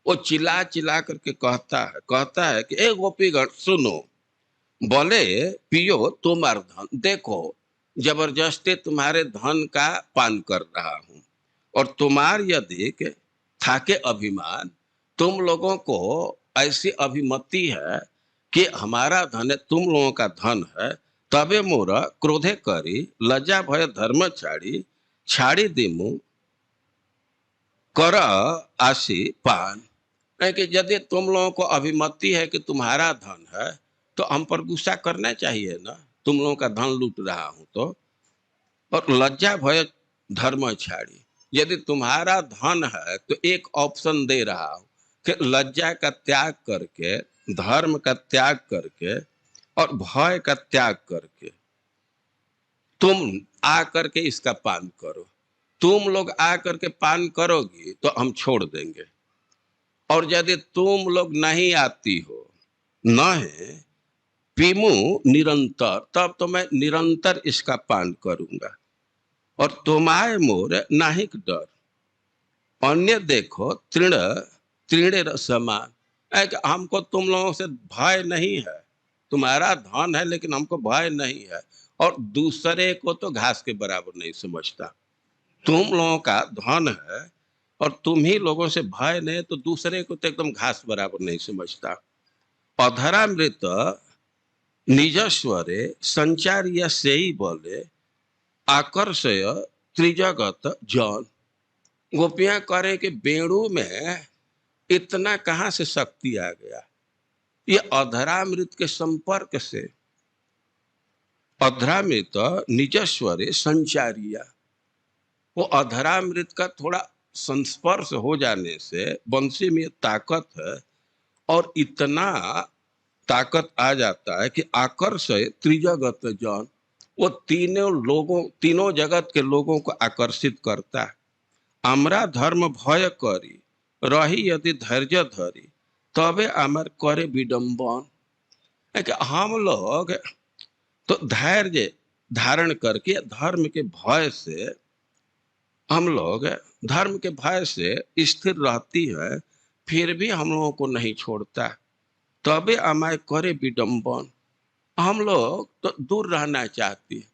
वो चिल्ला चिल्ला करके कहता है कि ए गोपीगण सुनो, बोले पियो तुम्हार धन, देखो जबरदस्ती तुम्हारे धन का पान कर रहा हूं। और तुम्हार यदि थाके अभिमान, तुम लोगों को ऐसी अभिमति है कि हमारा धन है, तुम लोगों का धन है, तबे मोर क्रोधे करी लज्जा भय धर्म छाड़ी, छाड़ी दिमु कर आशी पान। नहीं कि यदि तुम लोगों को अभिमति है कि तुम्हारा धन है, तो हम पर गुस्सा करना चाहिए ना, तुम लोगों का धन लूट रहा हूं तो। और लज्जा भय धर्म छाड़ी, यदि तुम्हारा धन है तो एक ऑप्शन दे रहा हूं कि लज्जा का त्याग करके, धर्म का त्याग करके, और भय का त्याग करके तुम आकर के इसका पान करो। तुम लोग आकर के पान करोगी तो हम छोड़ देंगे, और यदि तुम लोग नहीं आती हो, न है पीमू निरंतर, तब तो मैं निरंतर इसका पान करूंगा। और तुम्हारे मोर नाहिक डर, अन्य देखो तृण तृण समान, हमको तुम लोगों से भय नहीं है, तुम्हारा धन है लेकिन हमको भय नहीं है। और दूसरे को तो घास के बराबर नहीं समझता, तुम लोगों का धन है और तुम ही लोगों से भय नहीं, तो दूसरे को तो एकदम घास बराबर नहीं समझता। अधरामृत निजस्वरे संचारिया से ही बोले आकर्षय त्रिजगत जन। गोपियां करें कि बेणु में इतना कहां से शक्ति आ गया, ये अधरामृत के संपर्क से। अधरामृत निजस्वरे संचारिया, वो अधरामृत का थोड़ा संस्पर्श हो जाने से बंसी में ताकत है, और इतना ताकत आ जाता है कि आकर्षय त्रिजगत जन, वो तीनों जगत के लोगों को आकर्षित करता है। हमरा धर्म भय करी रही यदि धैर्य धरी, तबे अमर करे विडंबन, है कि हम लोग तो धैर्य धारण करके धर्म के भय से, हम लोग धर्म के भय से स्थिर रहती है, फिर भी हम लोगों को नहीं छोड़ता, तबे अमाय करे विडंबन। हम लोग तो दूर रहना चाहती है,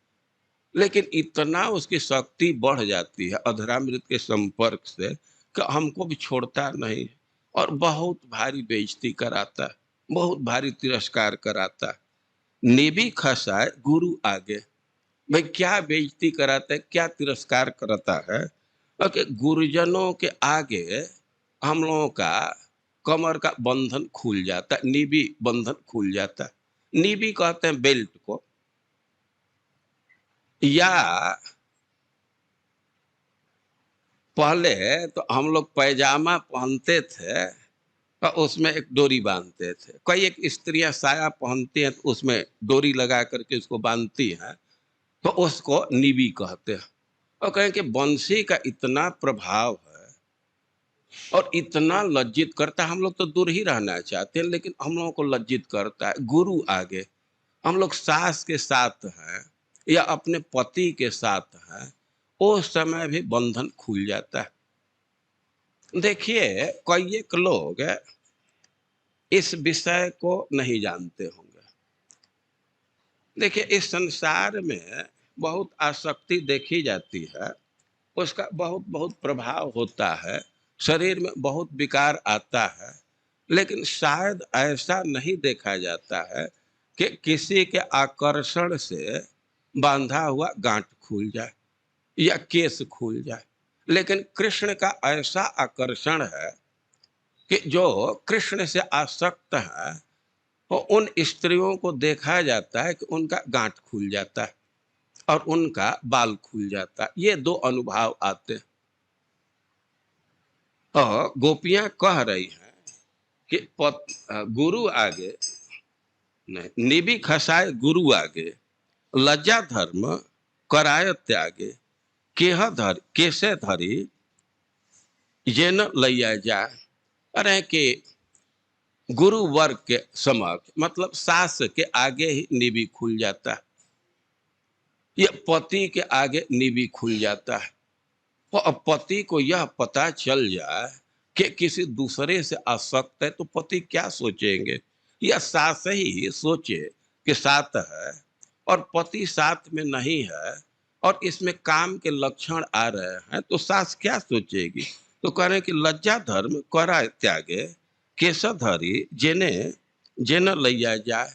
लेकिन इतना उसकी शक्ति बढ़ जाती है अधरामृत के संपर्क से कि हमको भी छोड़ता नहीं, और बहुत भारी बेइज्जती कराता है, बहुत भारी तिरस्कार कराता है। निबी खसाए गुरु आगे, भाई क्या बेइज्जती कराता है, क्या तिरस्कार कराता है कि गुरुजनों के आगे हम लोगों का कमर का बंधन खुल जाता है, निबी बंधन खुल जाता है। निबी कहते हैं बेल्ट को, या पहले तो हम लोग पैजामा पहनते थे और उसमें एक डोरी बांधते थे। कई एक स्त्रियां साया पहनती हैं तो उसमें डोरी लगा करके उसको बांधती हैं, तो उसको निबी कहते हैं। और कहें कि बंसी का इतना प्रभाव है और इतना लज्जित करता है, हम लोग तो दूर ही रहना चाहते हैं लेकिन हम लोगों को लज्जित करता है। गुरु आगे हम लोग सास के साथ हैं या अपने पति के साथ हैं, उस समय भी बंधन खुल जाता है। देखिए, कई एक लोग इस विषय को नहीं जानते होंगे। देखिए, इस संसार में बहुत आसक्ति देखी जाती है, उसका बहुत बहुत प्रभाव होता है, शरीर में बहुत विकार आता है, लेकिन शायद ऐसा नहीं देखा जाता है कि किसी के आकर्षण से बांधा हुआ गांठ खुल जाए या केस खुल जाए। लेकिन कृष्ण का ऐसा आकर्षण है कि जो कृष्ण से आसक्त है, तो उन स्त्रियों को देखा जाता है कि उनका गांठ खुल जाता है और उनका बाल खुल जाता है। ये दो अनुभव आते हैं। और गोपियां कह रही हैं कि गुरु आगे नहीं, निबी खसाए गुरु आगे, लज्जा धर्म कराय त्यागे, केह धर कैसे धरी ये न लैया जाए। अरे कि गुरु वर्ग के समक्ष, मतलब सास के आगे ही निबी खुल जाता है, ये पति के आगे निबी खुल जाता है। तो अब पति को यह पता चल जाए कि किसी दूसरे से आसक्त है तो पति क्या सोचेंगे, या सास ही सोचे कि साथ है और पति साथ में नहीं है और इसमें काम के लक्षण आ रहे हैं, तो सास क्या सोचेगी। तो कह रहे हैं कि लज्जा धर्म करा त्यागे, केस धरी जेने जेन लैया जाए।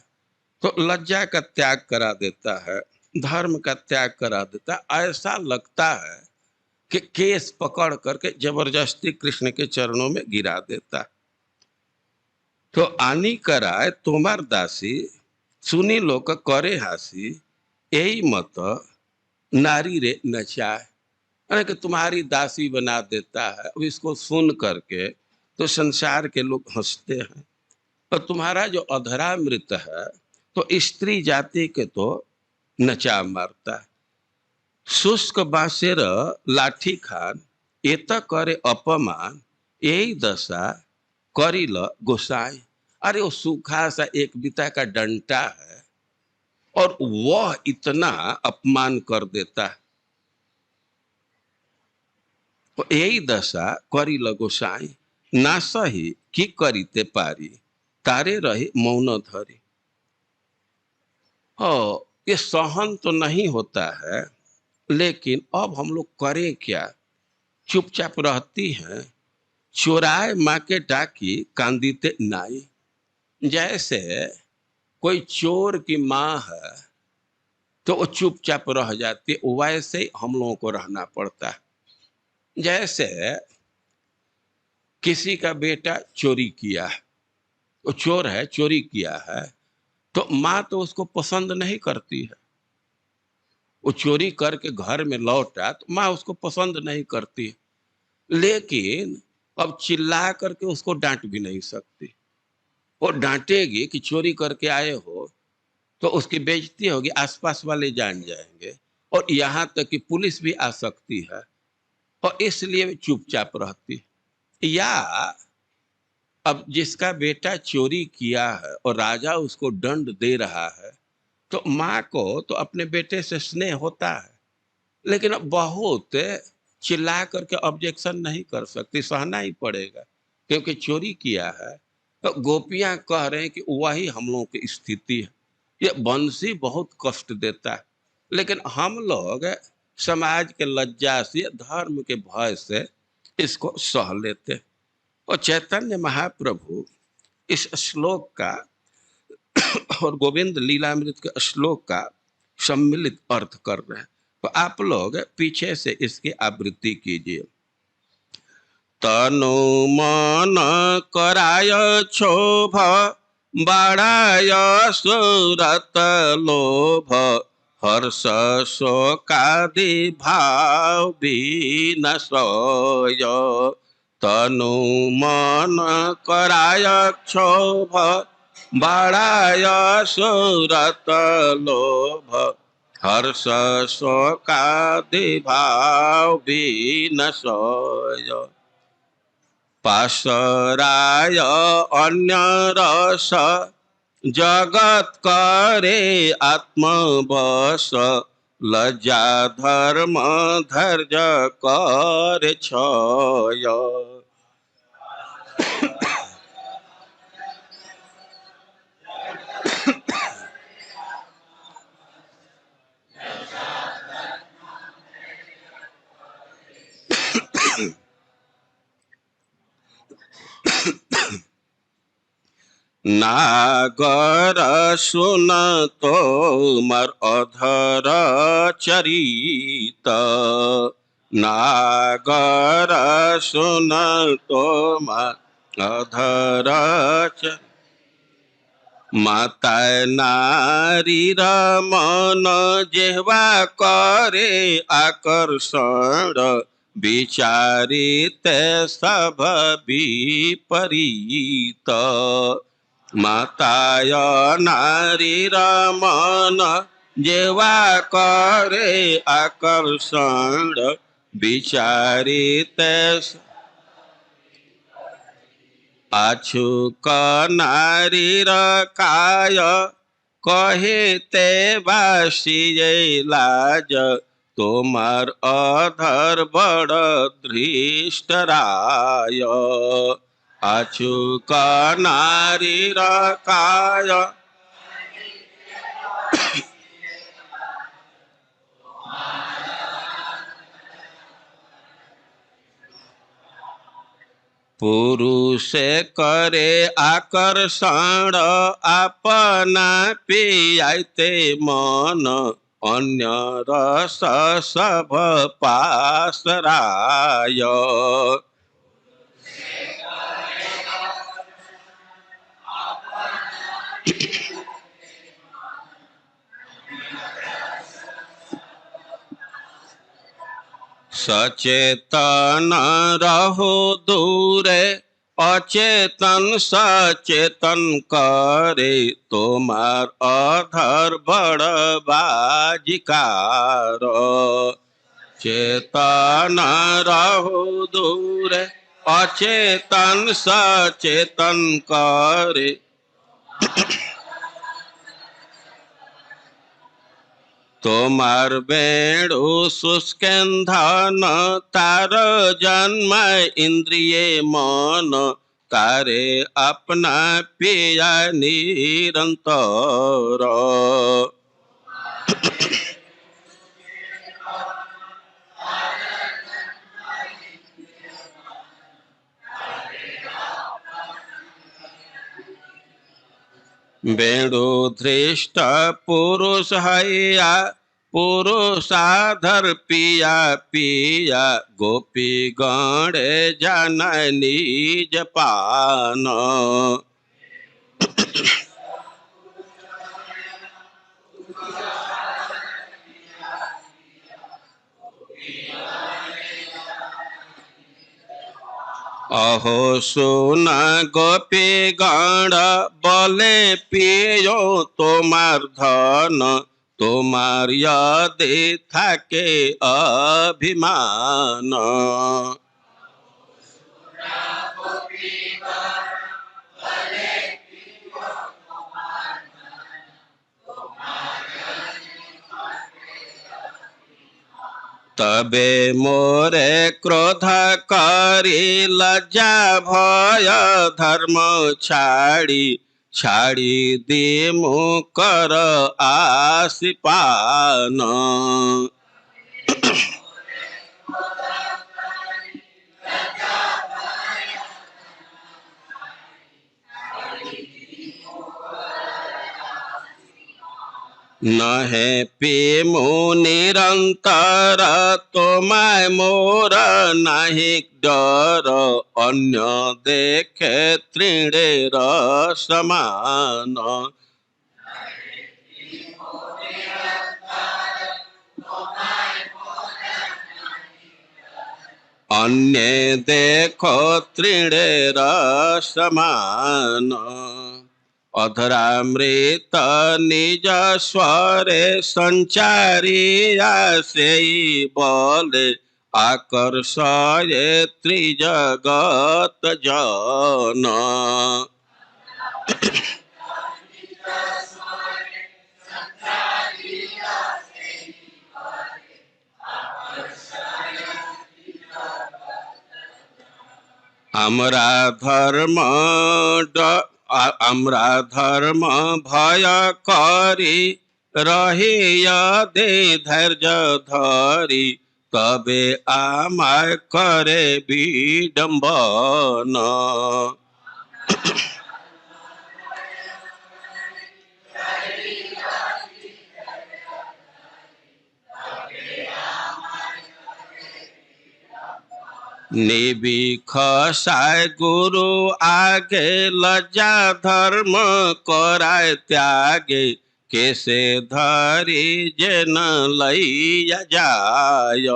तो लज्जा का त्याग करा देता है, धर्म का त्याग करा देता है। ऐसा लगता है कि केस पकड़ करके जबरदस्ती कृष्ण के चरणों में गिरा देता है। तो आनी कराए तुम्हार दासी, सुनी लोक करे हासी, यही मत नारी रे नचाए। अरे कि तुम्हारी दासी बना देता है। अब इसको सुन करके तो संसार के लोग हंसते हैं। और तुम्हारा जो अधरामृत है तो स्त्री जाति के तो नचा मारता है। शुष्क बासेर लाठी खान, एत करे अपमान, यही दशा करिल गोसाई। अरे वो सूखा सा एक बिता का डंटा है और वह इतना अपमान कर देता है। तो यही दशा करिल गोसाई, ना सही की करीते पारी, तारे रहे मौन धरी। ये सहन तो नहीं होता है, लेकिन अब हम लोग करें क्या। चुपचाप रहती हैं। चोराए माँ के डाकी कांदीते नाई। जैसे कोई चोर की माँ है तो वो चुपचाप रह जाती है, वैसे ही हम लोगों को रहना पड़ता है। जैसे किसी का बेटा चोरी किया है, वो चोर है, चोरी किया है, तो माँ तो उसको पसंद नहीं करती है। वो चोरी करके घर में लौटा तो माँ उसको पसंद नहीं करती है, लेकिन अब चिल्ला करके उसको डांट भी नहीं सकती। वो डांटेगी कि चोरी करके आए हो, तो उसकी बेइज्जती होगी, आसपास वाले जान जाएंगे और यहाँ तक कि पुलिस भी आ सकती है, और इसलिए वे चुपचाप रहती है। या अब जिसका बेटा चोरी किया है और राजा उसको दंड दे रहा है, तो माँ को तो अपने बेटे से स्नेह होता है, लेकिन अब बहुत चिल्ला करके ऑब्जेक्शन नहीं कर सकती, सहना ही पड़ेगा क्योंकि चोरी किया है। तो गोपियां कह रहे हैं कि वही हम लोगों की स्थिति है। ये बंसी बहुत कष्ट देता है, लेकिन हम लोग समाज के लज्जा से, धर्म के भय से इसको सह लेते हैं। और चैतन्य महाप्रभु इस श्लोक का और गोविंद लीलामृत के श्लोक का सम्मिलित अर्थ कर रहे हैं। तो आप लोग पीछे से इसकी आवृत्ति कीजिए। तनु मन कराय क्षोभ, बढ़ाय सुरत लोभ, हर्ष शोकादि भाव भी सोय तनु मन कराय क्षोभ बढ़ाय सुरत लोभ हर्ष शोकादि भाव भी सोय पाशराय अन्य रस जगत करे आत्मवश लज्जा धर्म धैर्य कर क्षय नागर सुन तो मर अधर चरित नागर सुन तो मर अधर चरित माता नारीर मन जेवा करे आकर्षण विचारित सब विपरीत माताय नारीर मन जेवा करे आकर्षण विचारित आछुक नारीर काय कहे ते बासिए लाज तोमार अधर बड़ धृष्ट राय आछुक नारीर काय पुरुष करे आकर्षण अपना पियाते मन अन्य रस सब पासराय सचेतन रहो दूरे अचेतन सचेतन करे तोमार अधर बड़ बाजिकार चेतन रहो दूरे अचेतन सचेतन करे तोमार बेणु शुष्केन्धन तार जन्म इंद्रिय मन तारे अपना पिया निरंतर बेणु धृष्ट पुरुष हैया पुरुषाधर पिया पिया गोपी गणे जन निज पान अहो सुन गोपी गण बोले पियो तोमार धन तोमार यदि थाके अभिमान तबे मोरे क्रोध करी लज्जा भय धर्म छाड़ी छाड़ी दे मुकर आसिपान नहे प्रेमो निरंतर तोमाय मोर नाही डर अन्य देखे तृणेर समान अन्य देखो तृणेर समान, अधरामृत निज स्वरे संचारी आसे बोले आकर्षये त्रिजगत जन। हमरा धर्म भय करी रही यदि धैर्य धरी, तबे आमाय करे विडंबन। निबिख साय गुरु आगे लज्जा धर्म कराय त्यागे, कैसे धरी जेन लैया जाय।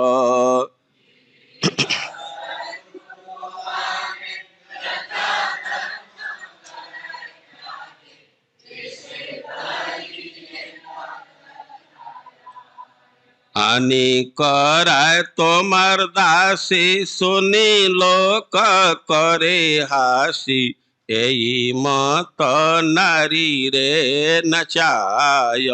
आनी कराय तोमार दासी, सुनी लोक करे हासी, एई मत नारी रे नचाय।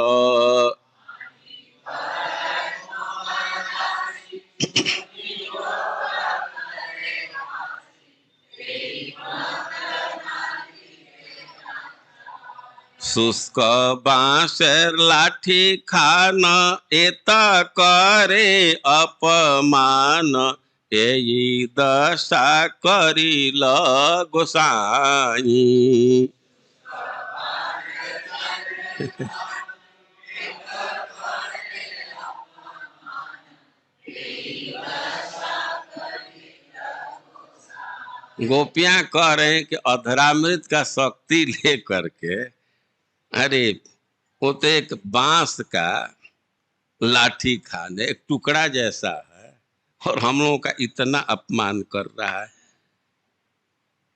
शुष्क बांसेर लाठी खान, एता करे अपमान, एई दशा करिल गोसाई। गोपियां कह रहे हैं कि अधरामृत का शक्ति लेकर के, अरे वो तो एक बांस का लाठी खाने एक टुकड़ा जैसा है, और हम लोगों का इतना अपमान कर रहा है।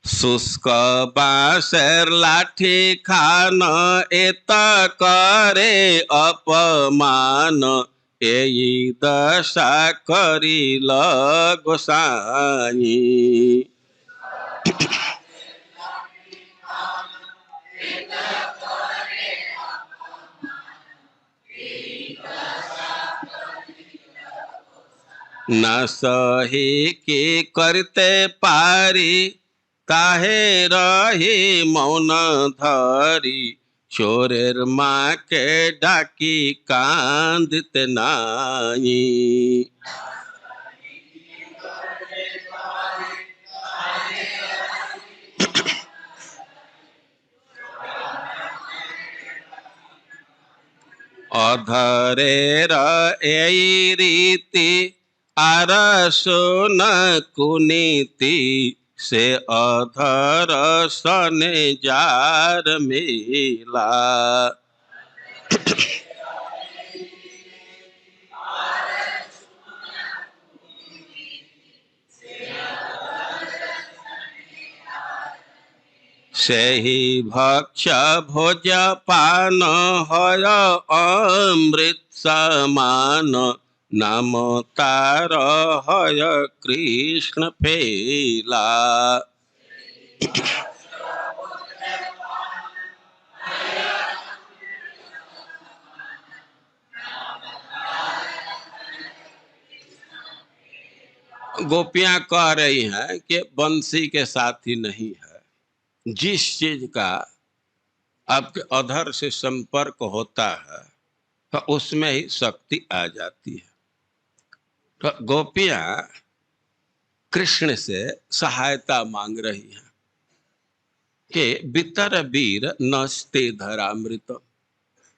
शुष्क बांसेर लाठी खान, एता करे अपमान, एई दशा करिल गोसाई। न सही की करते पारी, ताहे रही मौन धरी, छोरेर माँ के डाकी कांदते नाई। अधरेर एई रीति, आरसुन कुनीति, से अधर सने जार मिला। सेहि भक्ष भोज पान, हय अमृत समान, नाम तार हय कृष्ण फेला। गोपियां कह रही हैं कि बंसी के साथ ही नहीं है, जिस चीज का आपके अधर से संपर्क होता है तो उसमें ही शक्ति आ जाती है। तो गोपियां कृष्ण से सहायता मांग रही हैं कि बितर वीर नस्ते धरामृत,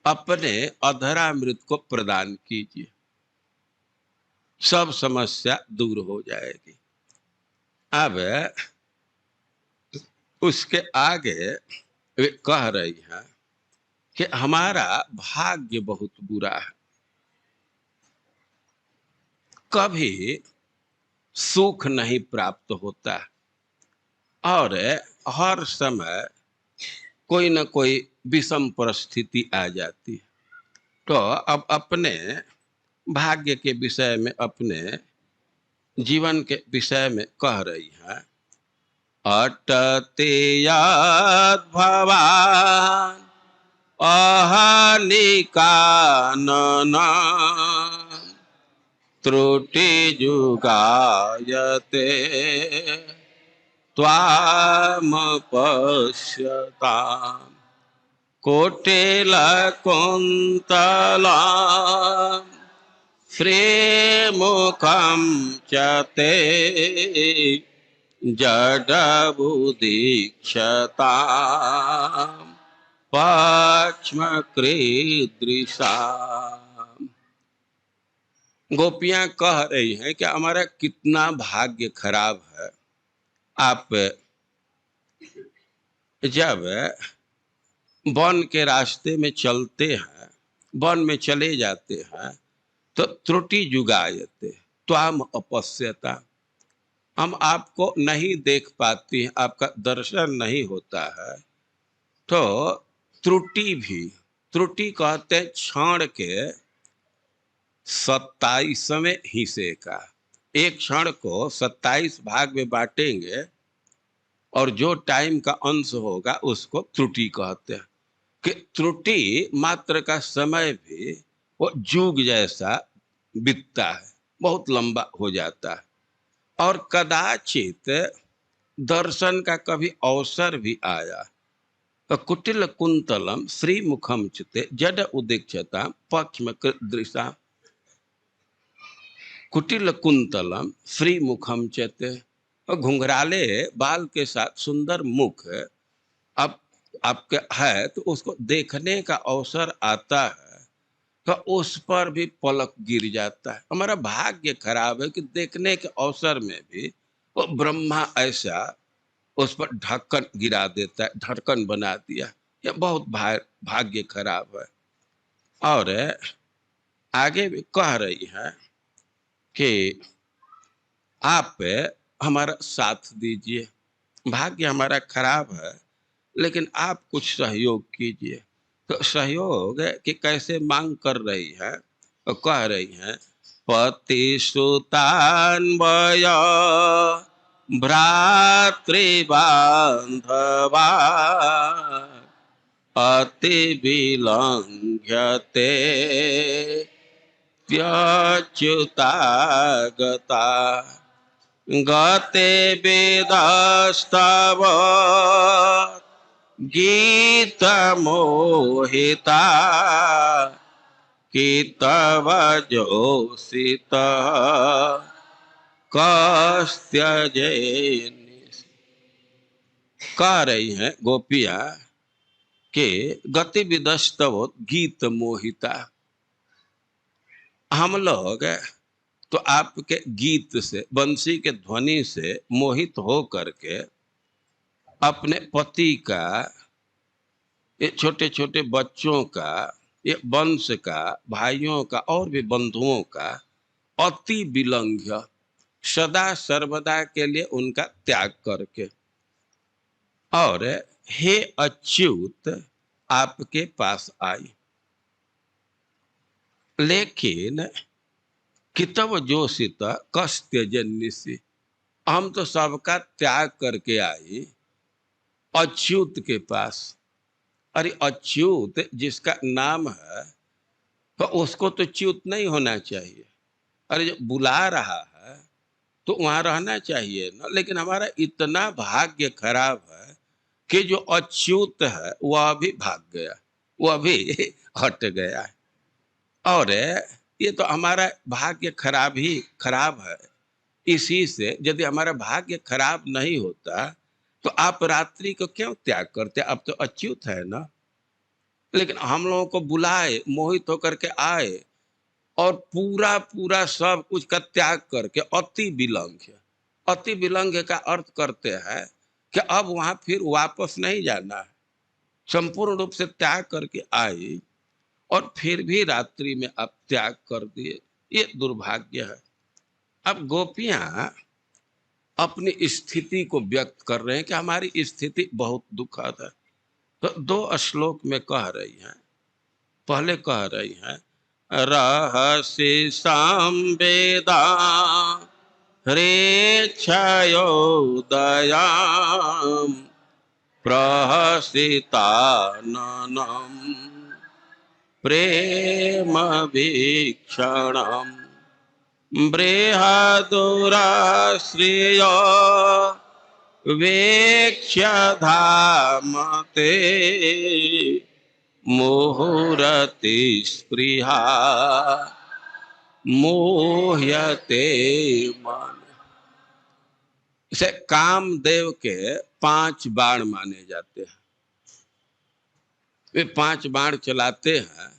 अपने अधरामृत को प्रदान कीजिए, सब समस्या दूर हो जाएगी। अब उसके आगे वे कह रही हैं कि हमारा भाग्य बहुत बुरा है, कभी सुख नहीं प्राप्त होता और हर समय कोई न कोई विषम परिस्थिति आ जाती है। तो अब अपने भाग्य के विषय में, अपने जीवन के विषय में कह रही है, अटते यद् भवान् अहनिकानन त्रुटिजुगायते त्वामपश्यताम् कोटिलकुन्तलं श्रीमुखं च ते जडबुदीक्षताम् पक्ष्मकृदृशाम्। गोपियां कह रही हैं कि हमारा कितना भाग्य खराब है। आप जब वन के रास्ते में चलते हैं, वन में चले जाते हैं, तो त्रुटि जुगायते त्वाम अपश्यता, हम आपको नहीं देख पाती हैं, आपका दर्शन नहीं होता है। तो त्रुटि भी, त्रुटि कहते हैं क्षण के 27वें हिस्से का। एक क्षण को 27 भाग में बांटेंगे और जो टाइम का अंश होगा उसको त्रुटि कहते हैं। कि त्रुटि मात्र का समय भी वो जुग जैसा बीतता है, बहुत लंबा हो जाता है। और कदाचित दर्शन का कभी अवसर भी आया तो कुटिल कुंतलम श्री मुखम चिते जड उदीक्षता पक्ष्म दृशा। कुटिल कुंतलम श्री मुखम चते, और घुंघराले बाल के साथ सुंदर मुख अब आपके है तो उसको देखने का अवसर आता है तो उस पर भी पलक गिर जाता है। हमारा भाग्य खराब है कि देखने के अवसर में भी वो ब्रह्मा ऐसा उस पर ढक्कन गिरा देता है, ढक्कन बना दिया। ये बहुत भाग्य खराब है। और आगे भी कह रही है कि आप हमारा साथ दीजिए, भाग्य हमारा खराब है लेकिन आप कुछ सहयोग कीजिए। तो सहयोग कि कैसे मांग कर रही है, तो कह रही है, पति सुतान्वय भ्रातृबान्धवा अति विलंघ्यते त्यच्युतागता गते वेदस्तव गीतमोहिता कि तव जोषित कस्त्यजेनि। कह रही हैं गोपियां कि गति विदस्तव गीत मोहिता, हम लोग तो आपके गीत से, बंसी के ध्वनि से मोहित हो करके अपने पति का, ये छोटे छोटे बच्चों का, ये वंश का, भाइयों का और भी बंधुओं का अति विलंघ्य, सदा सर्वदा के लिए उनका त्याग करके, और हे अच्युत आपके पास आई। लेकिन कितव जोशित कष्ट जन्य, हम तो सबका त्याग करके आई अच्युत के पास। अरे अच्युत जिसका नाम है तो उसको तो च्युत नहीं होना चाहिए। अरे जो बुला रहा है तो वहां रहना चाहिए ना। लेकिन हमारा इतना भाग्य खराब है कि जो अच्युत है वह भी भाग गया, वह भी हट गया है। और ये तो हमारा भाग्य खराब ही खराब है। इसी से यदि हमारा भाग्य खराब नहीं होता तो आप रात्रि को क्यों त्याग करते? आप तो अच्युत है ना। लेकिन हम लोगों को बुलाए, मोहित होकर के आए और पूरा पूरा सब कुछ का त्याग करके अति विलंघ्य, अति विलंघ्य का अर्थ करते हैं कि अब वहां फिर वापस नहीं जाना है। संपूर्ण रूप से त्याग करके आई और फिर भी रात्रि में आप त्याग कर दिए, ये दुर्भाग्य है। अब गोपियां अपनी स्थिति को व्यक्त कर रहे हैं कि हमारी स्थिति बहुत दुखद है। तो दो श्लोक में कह रही हैं। पहले कह रही हैं, रहसि संवेदा हृच्छयोदयाम् प्रहसिताननम् प्रेम वीक्षणम् बृहदुराश्रिय वीक्ष्य धामते मुहुरति स्पृहा मोह्यते मन। इसे कामदेव के 5 बाण माने जाते हैं। वे 5 बाण चलाते हैं।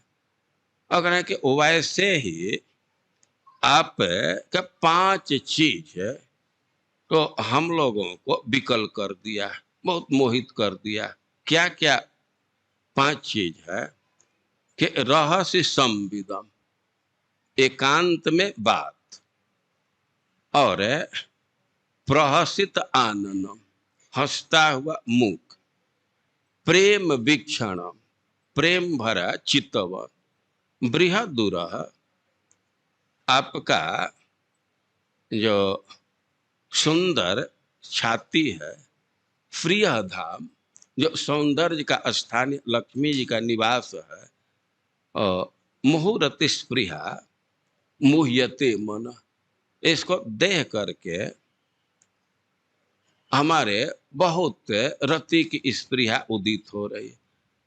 अगर है कि वैसे ही आप का 5 चीज तो हम लोगों को विकल कर दिया, बहुत मोहित कर दिया। क्या क्या 5 चीज है कि रहस्य संविदम, एकांत में बात, और प्रहसित आननम, हंसता हुआ मुख, प्रेम वीक्षणम, प्रेम भरा चितवन, बृहदुर, आपका जो सुंदर छाती है, प्रिय धाम, जो सौंदर्य का स्थान लक्ष्मी जी का निवास है, और मुहुरति स्पृहा मुह्यते मन, इसको देख करके हमारे बहुत रति की स्पृहा उदित हो रही है।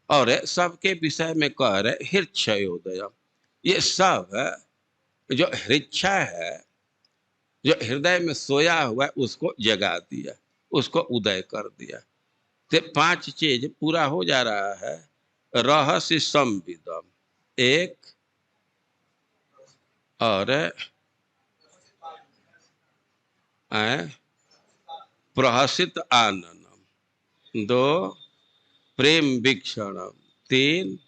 और सबके विषय में कह रहे हृच्छयोदय, ये सब जो हृच्छा है, जो हृदय में सोया हुआ है, उसको जगा दिया, उसको उदय कर दिया। तो 5 चीज पूरा हो जा रहा है। रहस्य संविदम एक, और प्रहसित आननम 2, प्रेम वीक्षणम 3,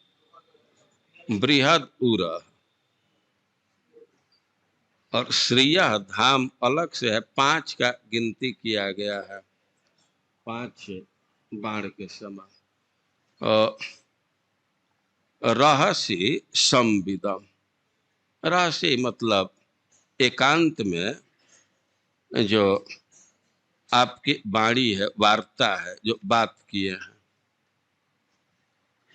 बृहद उर, और श्रिय धाम अलग से है। 5 का गिनती किया गया है, 5 बाण के समान। रहस्य संविदम, रहस्य मतलब एकांत में जो आपकी वाणी है, वार्ता है, जो बात किए हैं।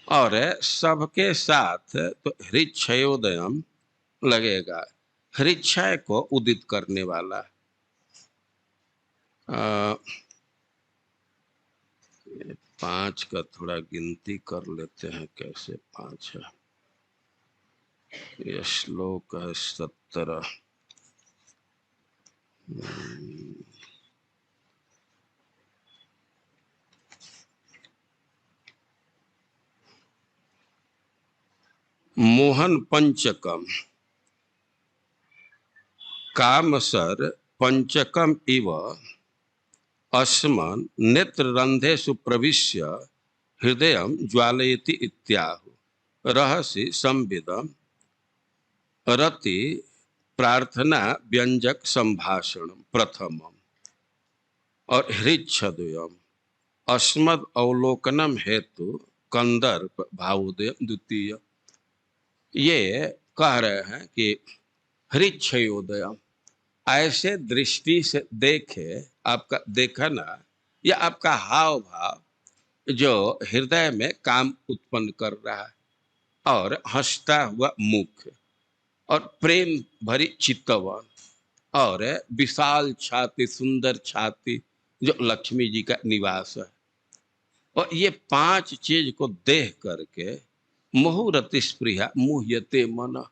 और सबके साथ तो हृच्छयोदयम लगेगा, हृच्छय को उदित करने वाला। 5 का थोड़ा गिनती कर लेते हैं, कैसे 5 है। ये श्लोक है 17। मोहन पंचकम कामसर पंचकम इव अस्मन् नेत्ररंध्रेषु प्रविश्य हृदय ज्वालयति इत्याहु। रहस्य संविदम रति प्रार्थना व्यंजक संभाषण प्रथमम, और हृच्छद्वयम अस्मद अवलोकनम हेतु कंदर्प भावोदय द्वितीय। ये कह रहे हैं कि हृच्छयोदय, ऐसे दृष्टि से देखे, आपका देखना या आपका हाव भाव जो हृदय में काम उत्पन्न कर रहा है, और हंसता हुआ मुख, और प्रेम भरी चित्तवन, और विशाल छाती, सुंदर छाती, जो लक्ष्मी जी का निवास है। और ये 5 चीज को देख करके मुहुरति स्पृहा मुह्यते मन,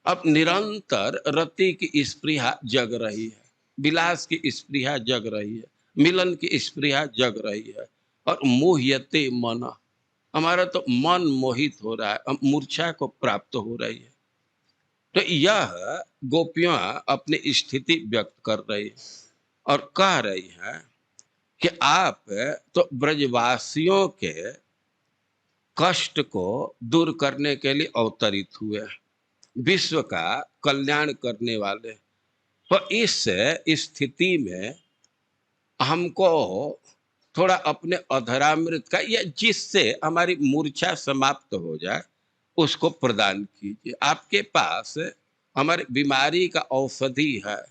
अब निरंतर रति की स्पृहा जग रही है, विलास की स्पृहा जग रही है, मिलन की स्पृहा जग रही है, और मुह्यते मन, हमारा तो मन मोहित हो रहा है, मूर्छा को प्राप्त हो रही है। तो यह गोपियां अपनी स्थिति व्यक्त कर रही है और कह रही है कि आप तो ब्रजवासियों के कष्ट को दूर करने के लिए अवतरित हुए, विश्व का कल्याण करने वाले। तो इस स्थिति में हमको थोड़ा अपने अधरामृत का, या जिससे हमारी मूर्छा समाप्त हो जाए, उसको प्रदान कीजिए। आपके पास हमारी बीमारी का औषधि है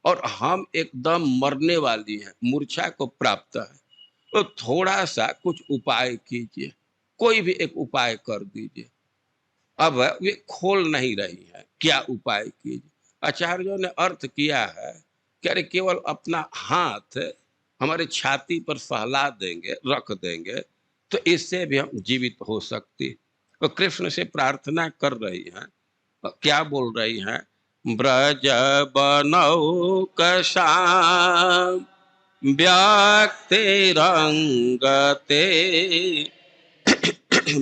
और हम एकदम मरने वाली हैं, मूर्छा को प्राप्त है, तो थोड़ा सा कुछ उपाय कीजिए, कोई भी एक उपाय कर दीजिए। अब वे खोल नहीं रही है, क्या उपाय कीजिए। आचार्यों ने अर्थ किया है कि अरे केवल अपना हाथ हमारे छाती पर सहला देंगे, रख देंगे, तो इससे भी हम जीवित हो सकती। तो कृष्ण से प्रार्थना कर रही हैं, क्या बोल रही हैं? ब्रज बनौ कशाम व्याक्ते रंगते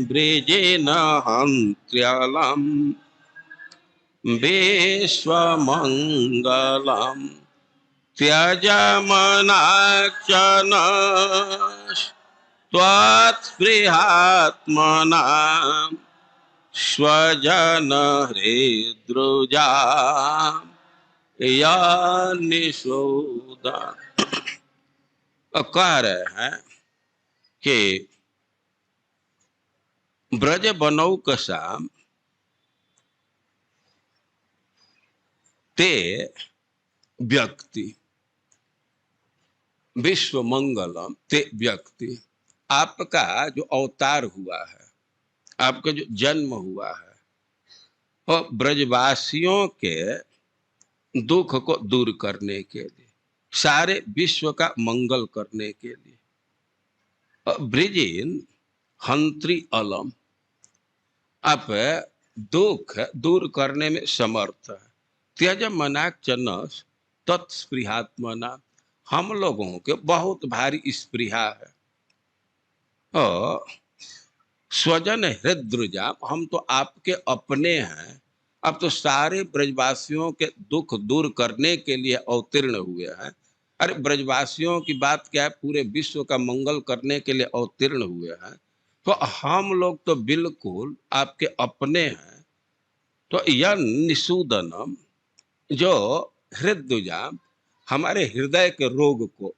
ब्रिजेन हन्त्र्यलम् विश्वमङ्गलम् त्यजमनाक्षण त्वत्स्पृहात्मना स्वजन हृद्रुजा या निषोदा। कह रहे हैं कि ब्रज बनौ कसाम ते व्यक्ति विश्व मंगलम ते व्यक्ति। आपका जो अवतार हुआ है, आपका जो जन्म हुआ है, और ब्रजवासियों के दुख को दूर करने के लिए, सारे विश्व का मंगल करने के लिए। ब्रिजिन हंत्री अलम, आप दुख दूर करने में समर्थ है। त्यज मनाक चनस तत्स्पृहात्मना, हम लोगों के बहुत भारी स्पृहा है। और स्वजन हृद्रजाम, हम तो आपके अपने हैं। अब तो सारे ब्रजवासियों के दुख दूर करने के लिए अवतीर्ण हुए हैं। अरे ब्रजवासियों की बात क्या है, पूरे विश्व का मंगल करने के लिए अवतीर्ण हुए हैं। तो हम लोग तो बिल्कुल आपके अपने हैं। तो यह निषूदनम, जो हृदयाम, हमारे हृदय के रोग को,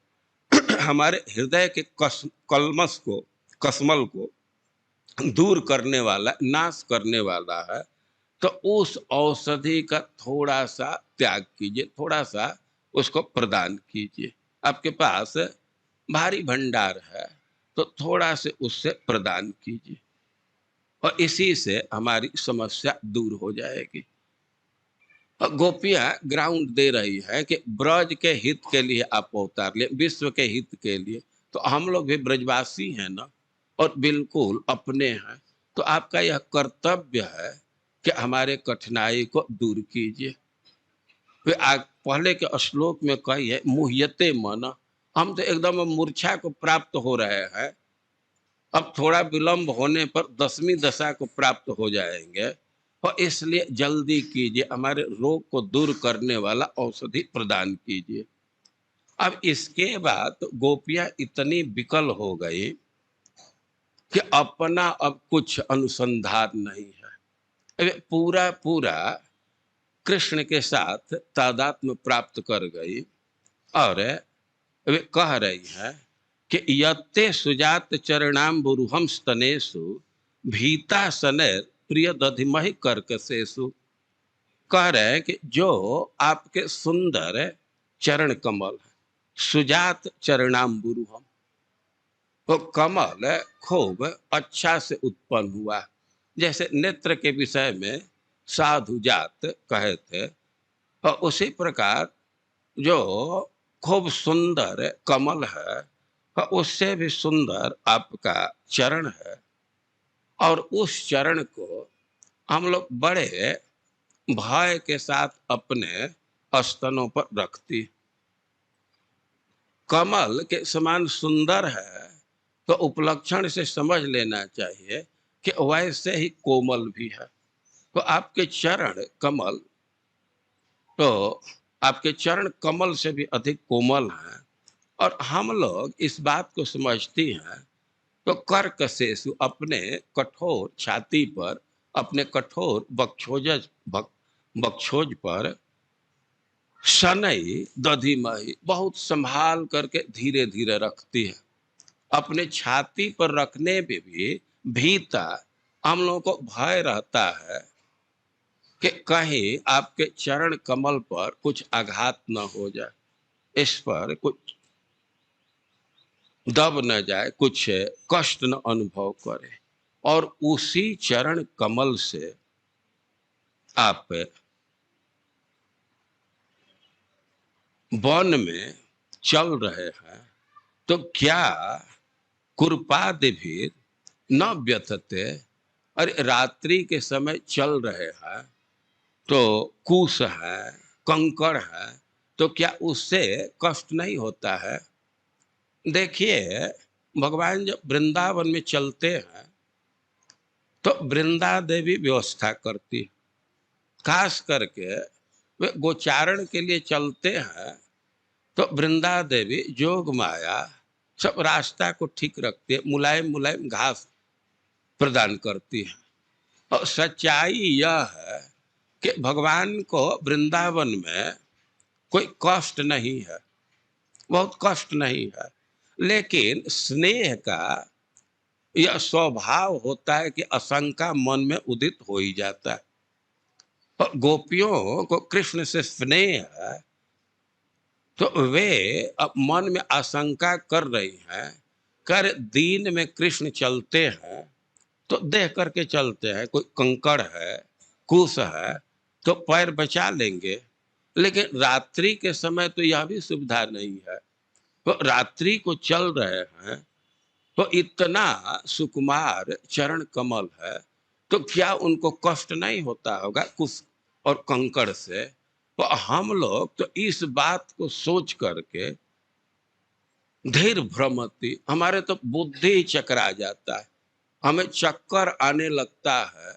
हमारे हृदय के कलमस को, कसमल को दूर करने वाला, नाश करने वाला है। तो उस औषधि का थोड़ा सा त्याग कीजिए, थोड़ा सा उसको प्रदान कीजिए। आपके पास भारी भंडार है, तो थोड़ा से उससे प्रदान कीजिए, और इसी से हमारी समस्या दूर हो जाएगी। और गोपियां ग्राउंड दे रही है कि ब्रज के हित के लिए आप अवतार ले, विश्व के हित के लिए। तो हम लोग भी ब्रजवासी हैं ना, और बिल्कुल अपने हैं। तो आपका यह कर्तव्य है कि हमारे कठिनाई को दूर कीजिए। वे आज पहले के श्लोक में कही है, मुह्यते मन, हम तो एकदम मूर्छा को प्राप्त हो रहे हैं। अब थोड़ा विलंब होने पर 10वीं दशा को प्राप्त हो जाएंगे, और इसलिए जल्दी कीजिए, हमारे रोग को दूर करने वाला औषधि प्रदान कीजिए। अब इसके बाद गोपियां इतनी विकल हो गई कि अपना अब कुछ अनुसंधान नहीं है। अब पूरा पूरा कृष्ण के साथ तादात्म्य प्राप्त कर गई, और वे कह रही है कि यत्ते सुजात चरणाम्बुरुहम स्तनेषु भीता सनैर प्रिय दधिमहि कर्कशेषु। कह रहे हैं कि जो आपके सुंदर चरण कमल है, सुजात चरणाम्बुरुहम, वो कमल खूब अच्छा से उत्पन्न हुआ। जैसे नेत्र के विषय में साधु जात कहे थे, और उसी प्रकार जो खूब सुंदर कमल है, और उससे भी सुंदर आपका चरण है। और उस चरण को हम लोग बड़े भय के साथ अपने स्तनों पर रखती। कमल के समान सुंदर है, तो उपलक्षण से समझ लेना चाहिए कि वैसे ही कोमल भी है। तो आपके चरण कमल, तो आपके चरण कमल से भी अधिक कोमल हैं। और हम लोग इस बात को समझती हैं, तो कर्कशेषु, अपने कठोर छाती पर, अपने कठोर बक्षोज पर शनई दधिमहि, बहुत संभाल करके धीरे धीरे रखती है। अपने छाती पर रखने पे भी भीतर हम लोगों को भय रहता है कि कहीं आपके चरण कमल पर कुछ आघात न हो जाए, इस पर कुछ दब न जाए, कुछ कष्ट न अनुभव करे। और उसी चरण कमल से आप वन में चल रहे हैं, तो क्या कुरपादि भी न व्यथते। अरे रात्रि के समय चल रहे हैं तो कुश है, कंकड़ है, तो क्या उससे कष्ट नहीं होता है। देखिए, भगवान जब वृंदावन में चलते हैं तो वृंदा देवी व्यवस्था करती है। खास करके वे गोचारण के लिए चलते हैं तो वृंदा देवी जोग माया सब रास्ता को ठीक रखती है, मुलायम मुलायम घास प्रदान करती है। और सच्चाई यह है कि भगवान को वृंदावन में कोई कष्ट नहीं है, बहुत कष्ट नहीं है, लेकिन स्नेह का यह स्वभाव होता है कि आशंका मन में उदित हो ही जाता है। और गोपियों को कृष्ण से स्नेह है तो वे अब मन में आशंका कर रही हैं, कर दीन में कृष्ण चलते हैं तो देख करके चलते हैं, कोई कंकड़ है, कुश है तो पैर बचा लेंगे। लेकिन रात्रि के समय तो यह भी सुविधा नहीं है, तो रात्रि को चल रहे हैं तो इतना सुकुमार चरण कमल है, तो क्या उनको कष्ट नहीं होता होगा कुश और कंकड़ से। तो हम लोग तो इस बात को सोच करके धीर भ्रमति, हमारे तो बुद्धि चकरा जाता है, हमें चक्कर आने लगता है।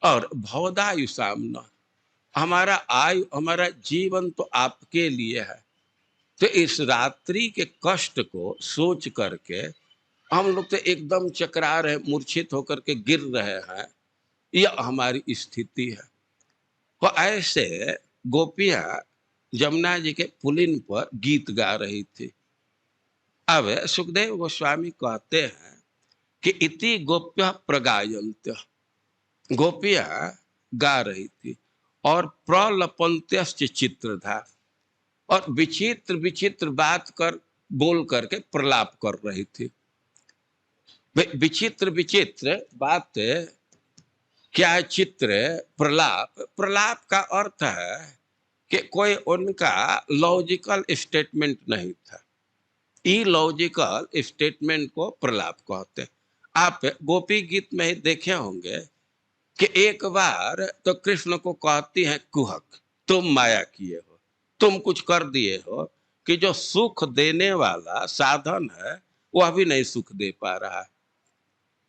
और भवदायु सामना, हमारा आयु, हमारा जीवन तो आपके लिए है, तो इस रात्रि के कष्ट को सोच करके हम लोग तो एकदम चकरा रहे, मूर्छित होकर के गिर रहे हैं। यह हमारी स्थिति है। तो ऐसे गोपियां जमुना जी के पुलिन पर गीत गा रही थी। अब सुखदेव गोस्वामी कहते हैं कि इति गोप्य प्रगायन्त्य, गोपियां गा रही थी और प्रलपंत्यश्च चित्रधा, और विचित्र विचित्र बात कर बोल करके प्रलाप कर रही थी। विचित्र विचित्र बात क्या है? चित्र प्रलाप, प्रलाप का अर्थ है कि कोई उनका लॉजिकल स्टेटमेंट नहीं था। इलॉजिकल स्टेटमेंट को प्रलाप कहते हैं। आप गोपी गीत में ही देखे होंगे कि एक बार तो कृष्ण को कहती हैं कुहक, तुम माया किए हो, तुम कुछ कर दिए हो कि जो सुख देने वाला साधन है वह भी नहीं सुख दे पा रहा है।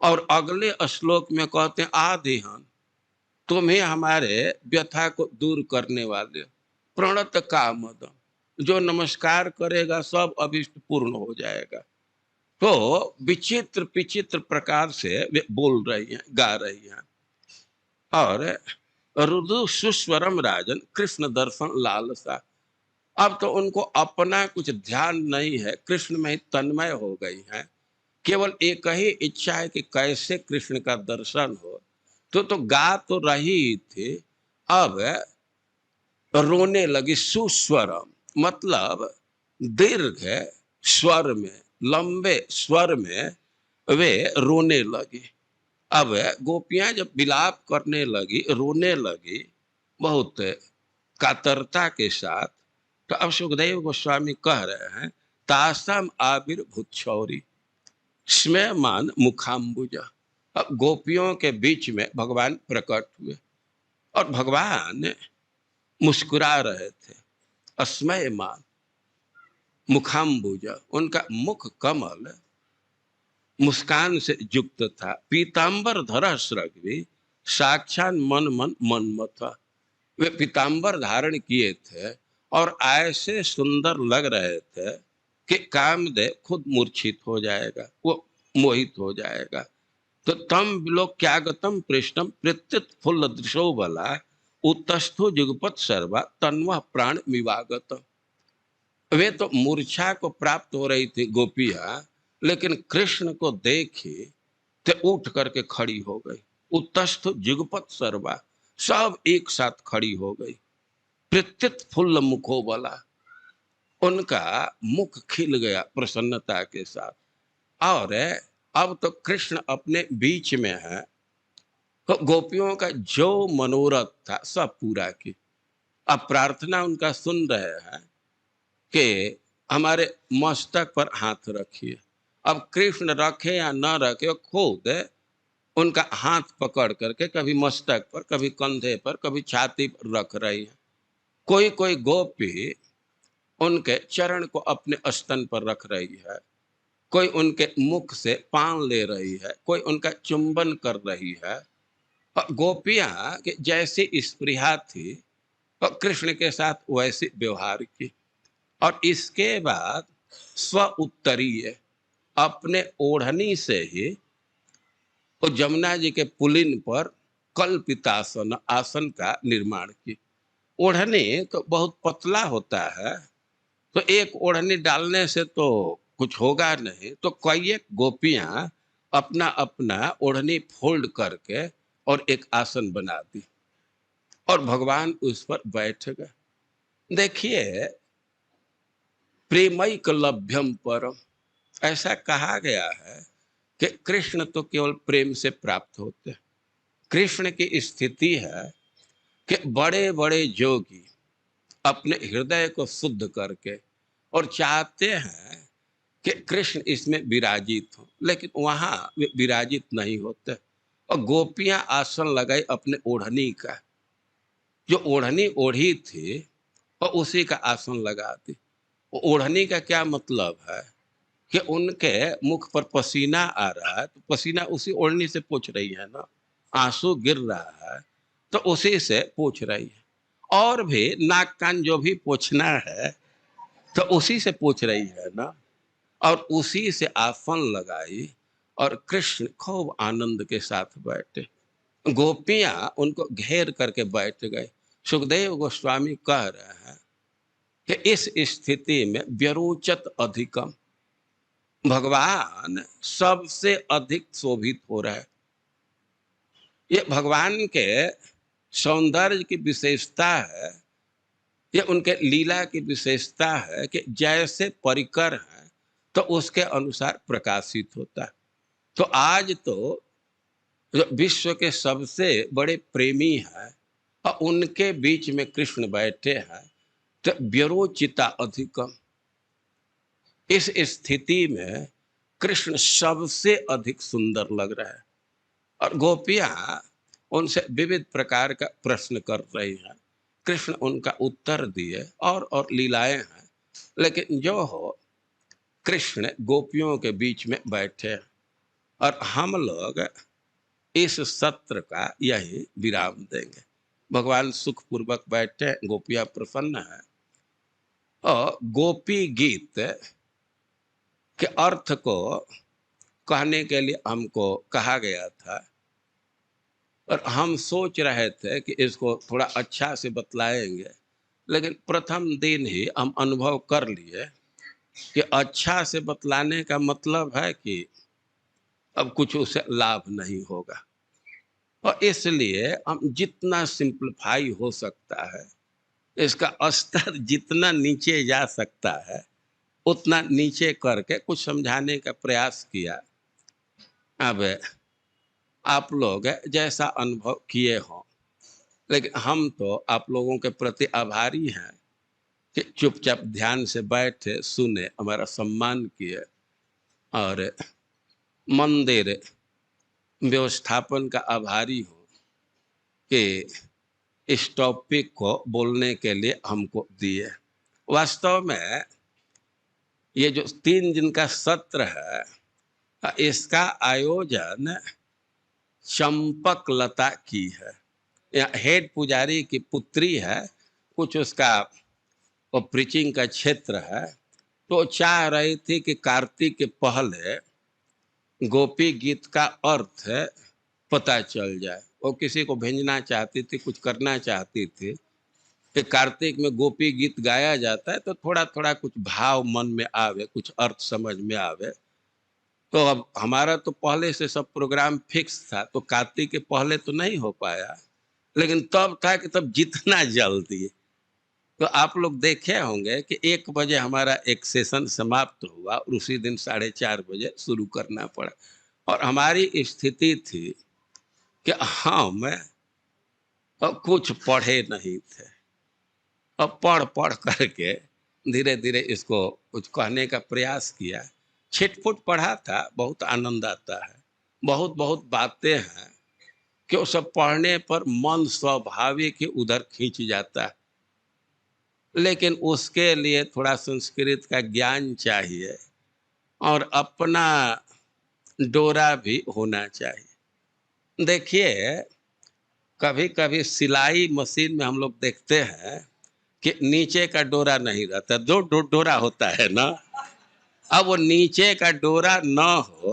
और अगले श्लोक में कहते हैं आदिहन, तुम ही हमारे व्यथा को दूर करने वाले, प्रणत कामदम, जो नमस्कार करेगा सब अभिष्ट पूर्ण हो जाएगा। तो विचित्र विचित्र प्रकार से वे बोल रही हैं, गा रही हैं। और रुदु सुस्वरम राजन कृष्ण दर्शन लालसा, अब तो उनको अपना कुछ ध्यान नहीं है, कृष्ण में ही तन्मय हो गई हैं। केवल एक ही इच्छा है कि कैसे कृष्ण का दर्शन हो। तो गा तो रही थी, अब रोने लगी। सुस्वरम मतलब दीर्घ स्वर में, लंबे स्वर में वे रोने लगी। अब गोपियां जब विलाप करने लगी, रोने लगी बहुत कातरता के साथ, तो अब सुखदेव गोस्वामी कह रहे हैं तासम आविर्भूत छौरी स्मयमान मुखाम्बुज। अब गोपियों के बीच में भगवान प्रकट हुए और भगवान मुस्कुरा रहे थे। अस्मयमान मुखाम्बुज, उनका मुख कमल मुस्कान से युक्त था। पीतांबर धरा स्रग्वी साक्षात मन मन मनमथ, वे पीतांबर धारण किए थे और ऐसे सुंदर लग रहे थे कि कामदेव खुद मूर्छित हो जाएगा, वो मोहित हो जाएगा। तो तम लोग क्या गतम पृष्ठम प्रत्युत फुल्ल दृशो बला, उत्तस्थो जुगपत सर्वा तन्वः प्राण विवागत। वे तो मूर्छा को प्राप्त हो रही थी गोपियां, लेकिन कृष्ण को देखी तो उठ करके खड़ी हो गई। उत्तस्थ जुगपत सर्वा, सब एक साथ खड़ी हो गई। प्रत्युत फुल्ल मुखो बला, उनका मुख खिल गया प्रसन्नता के साथ। और अब तो कृष्ण अपने बीच में है, तो गोपियों का जो मनोरथ था सब पूरा की। अब प्रार्थना उनका सुन रहे हैं कि हमारे मस्तक पर हाथ रखिए। अब कृष्ण रखे या न रखे, वो खुद उनका हाथ पकड़ करके कभी मस्तक पर, कभी कंधे पर, कभी छाती पर रख रही है। कोई कोई गोपी उनके चरण को अपने स्तन पर रख रही है, कोई उनके मुख से पान ले रही है, कोई उनका चुंबन कर रही है। और गोपियां के जैसी स्पृहा थी और कृष्ण के साथ वैसे व्यवहार की। और इसके बाद स्व उत्तरीय अपने ओढ़नी से ही वो जमुना जी के पुलिन पर कल्पितासन आसन का निर्माण की। ओढ़नी तो बहुत पतला होता है, तो एक ओढ़नी डालने से तो कुछ होगा नहीं, तो कई एक गोपियां अपना अपना ओढ़नी फोल्ड करके और एक आसन बना दी और भगवान उस पर बैठ गए। देखिए, प्रेमैक लभ्यम परम, ऐसा कहा गया है कि कृष्ण तो केवल प्रेम से प्राप्त होते हैं। कृष्ण की स्थिति है कि बड़े बड़े योगी अपने हृदय को शुद्ध करके और चाहते हैं कि कृष्ण इसमें विराजित हो, लेकिन वहां वे विराजित नहीं होते। और गोपियां आसन लगाई अपने ओढ़नी का, जो ओढ़नी ओढ़ी थी और उसी का आसन लगा दी। ओढ़नी का क्या मतलब है कि उनके मुख पर पसीना आ रहा है, तो पसीना उसी ओढ़नी से पोंछ रही है ना। आंसू गिर रहा है तो उसी से पोंछ रही है। और भी नाक कान जो भी पोंछना है तो उसी से पोंछ रही है ना। और उसी से आसन लगाई और कृष्ण खूब आनंद के साथ बैठे। गोपियां उनको घेर करके बैठ गए। सुखदेव गोस्वामी कह रहे हैं कि इस स्थिति में व्यरोचत अधिकम, भगवान सबसे अधिक शोभित हो रहा है। ये भगवान के सौंदर्य की विशेषता है, ये उनके लीला की विशेषता है कि जैसे परिकर है तो उसके अनुसार प्रकाशित होता है। तो आज तो जो विश्व के सबसे बड़े प्रेमी हैं और उनके बीच में कृष्ण बैठे हैं, तो व्यरोचिता अधिकम, इस स्थिति में कृष्ण सबसे अधिक सुंदर लग रहा है। और गोपियां उनसे विविध प्रकार का प्रश्न कर रही हैं। कृष्ण उनका उत्तर दिए और लीलाएं हैं, लेकिन जो हो कृष्ण गोपियों के बीच में बैठे हैं। और हम लोग इस सत्र का यही विराम देंगे। भगवान सुखपूर्वक बैठे, गोपियां प्रसन्न है। और गोपी गीत के अर्थ को कहने के लिए हमको कहा गया था, और हम सोच रहे थे कि इसको थोड़ा अच्छा से बतलाएंगे, लेकिन प्रथम दिन ही हम अनुभव कर लिए कि अच्छा से बतलाने का मतलब है कि अब कुछ उसे लाभ नहीं होगा। और इसलिए हम जितना सिंप्लीफाई हो सकता है, इसका स्तर जितना नीचे जा सकता है उतना नीचे करके कुछ समझाने का प्रयास किया। अब आप लोग जैसा अनुभव किए हों, लेकिन हम तो आप लोगों के प्रति आभारी हैं कि चुपचाप ध्यान से बैठे, सुने, हमारा सम्मान किए। और मंदिर व्यवस्थापन का आभारी हूँ कि इस टॉपिक को बोलने के लिए हमको दिए। वास्तव में ये जो 3 दिन का सत्र है, इसका आयोजन चंपक लता की है। या हेड पुजारी की पुत्री है, कुछ उसका वो प्रीचिंग का क्षेत्र है, तो चाह रही थी कि कार्तिक के पहले गोपी गीत का अर्थ पता चल जाए। वो किसी को भेजना चाहती थी, कुछ करना चाहती थी कि कार्तिक में गोपी गीत गाया जाता है तो थोड़ा थोड़ा कुछ भाव मन में आवे, कुछ अर्थ समझ में आवे। तो अब हमारा तो पहले से सब प्रोग्राम फिक्स था, तो कार्तिक के पहले तो नहीं हो पाया, लेकिन तब था कि तब जितना जल्दी। तो आप लोग देखे होंगे कि 1 बजे हमारा एक सेशन समाप्त हुआ और उसी दिन 4:30 बजे शुरू करना पड़ा। और हमारी स्थिति थी कि हम कुछ पढ़े नहीं थे, अब पढ़ पढ़ करके धीरे धीरे इसको कुछ कहने का प्रयास किया। छिटपुट पढ़ा था, बहुत आनंद आता है, बहुत बहुत बातें हैं कि वो सब पढ़ने पर मन स्वाभाविक ही उधर खींच जाता है, लेकिन उसके लिए थोड़ा संस्कृत का ज्ञान चाहिए और अपना डोरा भी होना चाहिए। देखिए, कभी कभी सिलाई मशीन में हम लोग देखते हैं कि नीचे का डोरा नहीं रहता, डोरा होता है ना। अब वो नीचे का डोरा ना हो,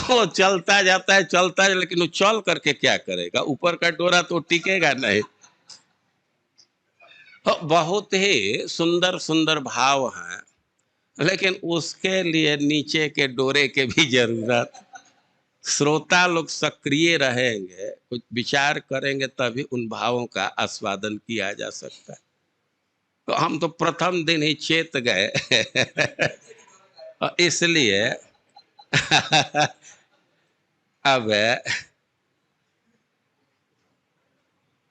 वो चलता जाता है चलता है, लेकिन वो चल करके क्या करेगा, ऊपर का डोरा तो टिकेगा नहीं। तो बहुत ही सुंदर सुंदर भाव हैं, लेकिन उसके लिए नीचे के डोरे के भी जरूरत। श्रोता लोग सक्रिय रहेंगे, कुछ विचार करेंगे, तभी उन भावों का आस्वादन किया जा सकता है। तो हम तो प्रथम दिन ही चेत गए और इसलिए अब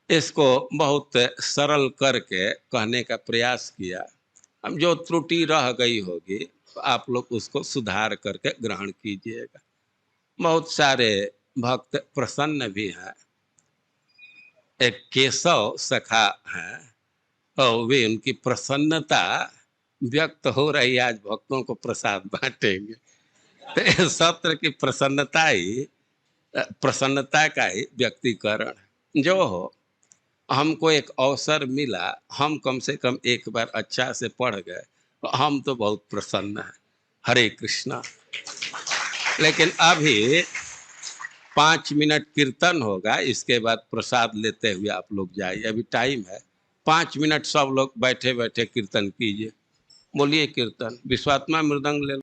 इसको बहुत सरल करके कहने का प्रयास किया। अब जो त्रुटि रह गई होगी तो आप लोग उसको सुधार करके ग्रहण कीजिएगा। बहुत सारे भक्त प्रसन्न भी हैं। एक केशव सखा हैं और वे उनकी प्रसन्नता व्यक्त हो रही है, आज भक्तों को प्रसाद बांटेंगे। तो इस सत्र की प्रसन्नता का ही व्यक्तिकरण जो हो। हमको एक अवसर मिला, हम कम से कम एक बार अच्छा से पढ़ गए, तो हम तो बहुत प्रसन्न हैं। हरे कृष्णा। लेकिन अभी 5 मिनट कीर्तन होगा, इसके बाद प्रसाद लेते हुए आप लोग जाइए, अभी टाइम है। 5 मिनट सब लोग बैठे बैठे कीर्तन कीजिए। बोलिए कीर्तन। विश्वात्मा मृदंग ले लो।